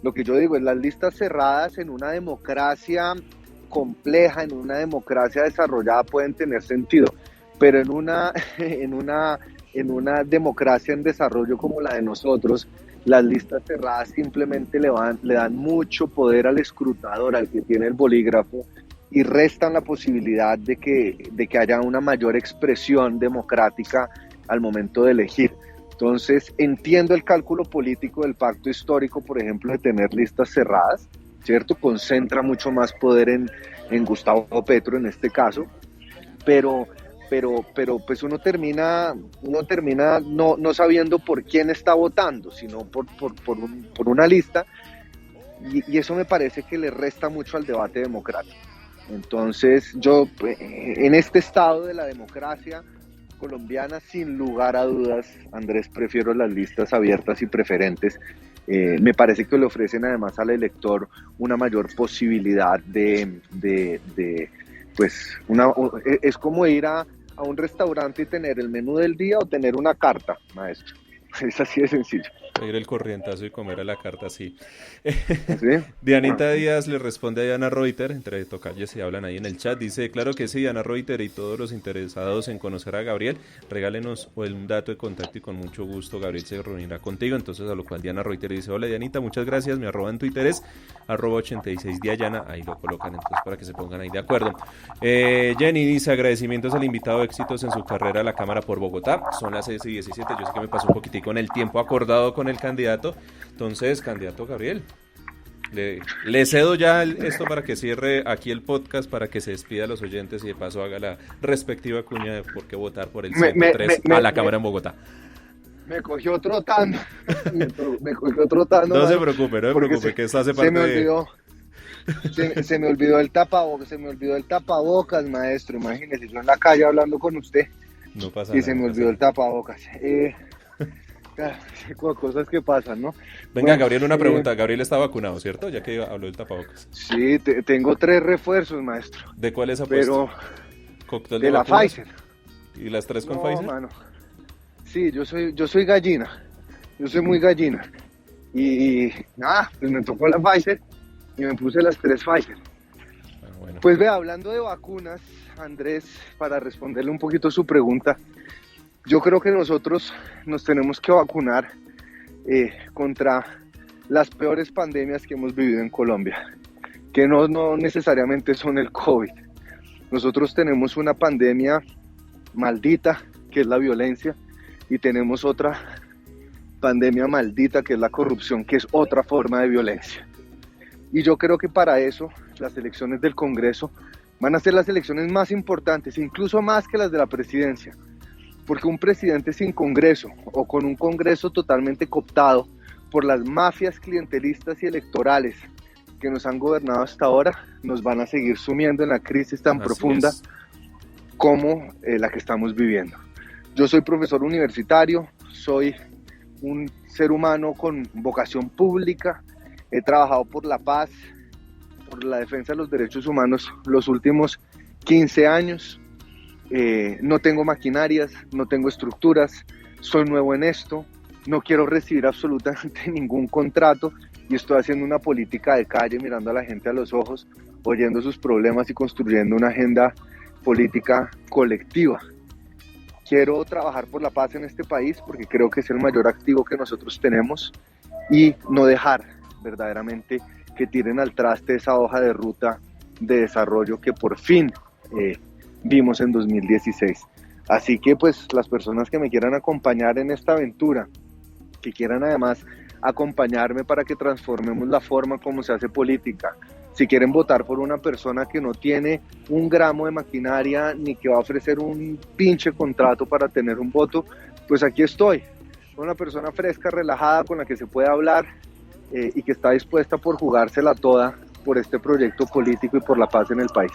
S1: lo que yo digo es las listas cerradas en una democracia compleja, en una democracia desarrollada pueden tener sentido, pero en una democracia en desarrollo como la de nosotros, las listas cerradas simplemente le dan mucho poder al escrutador, al que tiene el bolígrafo, y restan la posibilidad de que haya una mayor expresión democrática al momento de elegir. Entonces, entiendo el cálculo político del pacto histórico, por ejemplo, de tener listas cerradas, ¿cierto? Concentra mucho más poder en Gustavo Petro en este caso, pero pues uno termina no sabiendo por quién está votando, sino por una lista, y eso me parece que le resta mucho al debate democrático. Entonces yo, en este estado de la democracia colombiana, sin lugar a dudas, Andrés, prefiero las listas abiertas y preferentes. Me parece que le ofrecen además al elector una mayor posibilidad es como ir a un restaurante y tener el menú del día o tener una carta, maestro. Es así de sencillo.
S2: Ir el corrientazo y comer a la carta, sí.
S1: ¿Sí?
S2: Dianita Díaz le responde a Diana Reuter, entre tocayes se hablan ahí en el chat, dice, claro que sí, Diana Reuter y todos los interesados en conocer a Gabriel, regálenos un dato de contacto y con mucho gusto Gabriel se reunirá contigo. Entonces a lo cual Diana Reuter dice, hola Dianita, muchas gracias, mi arroba en Twitter es @86diayana, ahí lo colocan entonces para que se pongan ahí de acuerdo. Jenny dice, agradecimientos al invitado, éxitos en su carrera a la Cámara por Bogotá, son las 6:17, yo sé que me pasó un poquitico en el tiempo acordado con el candidato. Entonces, candidato Gabriel, le cedo ya esto para que cierre aquí el podcast, para que se despida a los oyentes y de paso haga la respectiva cuña de por qué votar por el 103 a la Cámara en Bogotá.
S1: Me cogió trotando. me cogió trotando.
S2: No se preocupe, que esto hace parte
S1: se me olvidó el tapabocas, maestro. Imagínese, yo en la calle hablando con usted.
S2: No pasa
S1: y
S2: nada.
S1: Se me olvidó el tapabocas. Cosas que pasan, ¿no?
S2: Venga, Gabriel, una pregunta. Gabriel está vacunado, ¿cierto? Ya que habló del tapabocas.
S1: Sí, tengo 3 refuerzos, maestro.
S2: ¿De cuáles ha puesto?
S1: ¿Cóctel de la Pfizer.
S2: ¿Y las 3 con Pfizer?
S1: Mano. Sí, yo soy gallina. Yo soy muy gallina. Y nada, pues me tocó la Pfizer y me puse las 3 Pfizer. Bueno. Pues vea, hablando de vacunas, Andrés, para responderle un poquito su pregunta, yo creo que nosotros nos tenemos que vacunar contra las peores pandemias que hemos vivido en Colombia, que no necesariamente son el COVID. Nosotros tenemos una pandemia maldita, que es la violencia, y tenemos otra pandemia maldita, que es la corrupción, que es otra forma de violencia. Y yo creo que para eso las elecciones del Congreso van a ser las elecciones más importantes, incluso más que las de la presidencia. Porque un presidente sin Congreso o con un Congreso totalmente cooptado por las mafias clientelistas y electorales que nos han gobernado hasta ahora, nos van a seguir sumiendo en la crisis tan profunda como la que estamos viviendo. Yo soy profesor universitario, soy un ser humano con vocación pública, he trabajado por la paz, por la defensa de los derechos humanos los últimos 15 años. No tengo maquinarias, no tengo estructuras, soy nuevo en esto, no quiero recibir absolutamente ningún contrato y estoy haciendo una política de calle, mirando a la gente a los ojos, oyendo sus problemas y construyendo una agenda política colectiva. Quiero trabajar por la paz en este país porque creo que es el mayor activo que nosotros tenemos y no dejar verdaderamente que tiren al traste esa hoja de ruta de desarrollo que por fin vimos en 2016. Así que pues las personas que me quieran acompañar en esta aventura, que quieran además acompañarme para que transformemos la forma como se hace política, si quieren votar por una persona que no tiene un gramo de maquinaria ni que va a ofrecer un pinche contrato para tener un voto, pues aquí estoy, una persona fresca, relajada, con la que se puede hablar y que está dispuesta por jugársela toda por este proyecto político y por la paz en el país.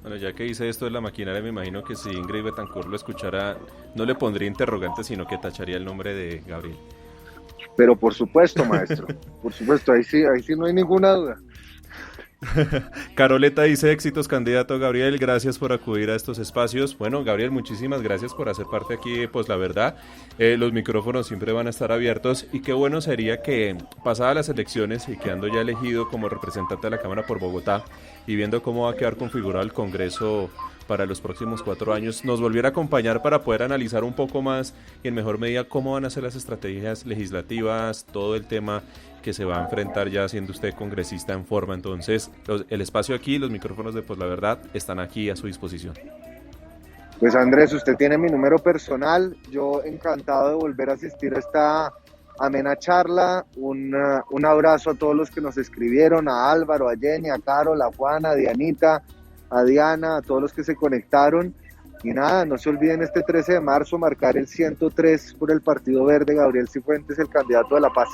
S2: Bueno, ya que dice esto de la maquinaria, me imagino que si Ingrid Betancourt lo escuchara, no le pondría interrogante, sino que tacharía el nombre de Gabriel.
S1: Pero por supuesto, maestro, por supuesto, ahí sí no hay ninguna duda.
S2: Caroleta dice, éxitos candidato Gabriel, gracias por acudir a estos espacios. Bueno, Gabriel, muchísimas gracias por hacer parte aquí de Pues la Verdad. Los micrófonos siempre van a estar abiertos y qué bueno sería que pasadas las elecciones y quedando ya elegido como representante de la Cámara por Bogotá y viendo cómo va a quedar configurado el Congreso para los próximos 4 años, nos volviera a acompañar para poder analizar un poco más y en mejor medida cómo van a ser las estrategias legislativas, todo el tema que se va a enfrentar ya siendo usted congresista en forma. Entonces, el espacio aquí, los micrófonos de Pues la Verdad están aquí a su disposición.
S1: Pues Andrés, usted tiene mi número personal, yo encantado de volver a asistir a esta amena charla, un abrazo a todos los que nos escribieron, a Álvaro, a Jenny, a Carol, a Juana, a Dianita, a Diana, a todos los que se conectaron. Y nada, no se olviden este 13 de marzo marcar el 103 por el Partido Verde. Gabriel Cifuentes, el candidato de la paz.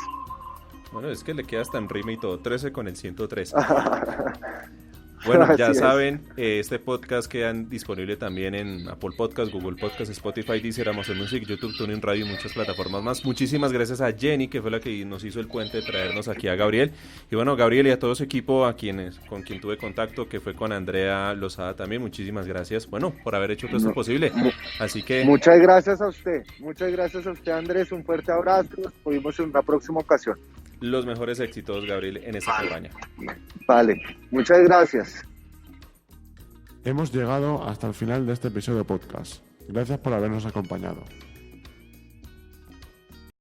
S2: Bueno, es que le queda hasta en rima y todo, 13 con el 103. Bueno, ya
S1: Así es.
S2: saben, este podcast queda disponible también en Apple Podcast, Google Podcast, Spotify, Deezer, Amazon Music, YouTube, TuneIn Radio y muchas plataformas más. Muchísimas gracias a Jenny, que fue la que nos hizo el puente de traernos aquí a Gabriel. Y bueno, Gabriel y a todo su equipo, con quien tuve contacto, que fue con Andrea Lozada también, muchísimas gracias, bueno, por haber hecho todo esto posible. Así que
S1: Muchas gracias a usted. Muchas gracias a usted, Andrés. Un fuerte abrazo. Nos vemos en una próxima ocasión.
S2: los mejores éxitos, Gabriel, en esta campaña.
S1: Vale. Muchas gracias.
S3: Hemos llegado hasta el final de este episodio podcast. Gracias por habernos acompañado.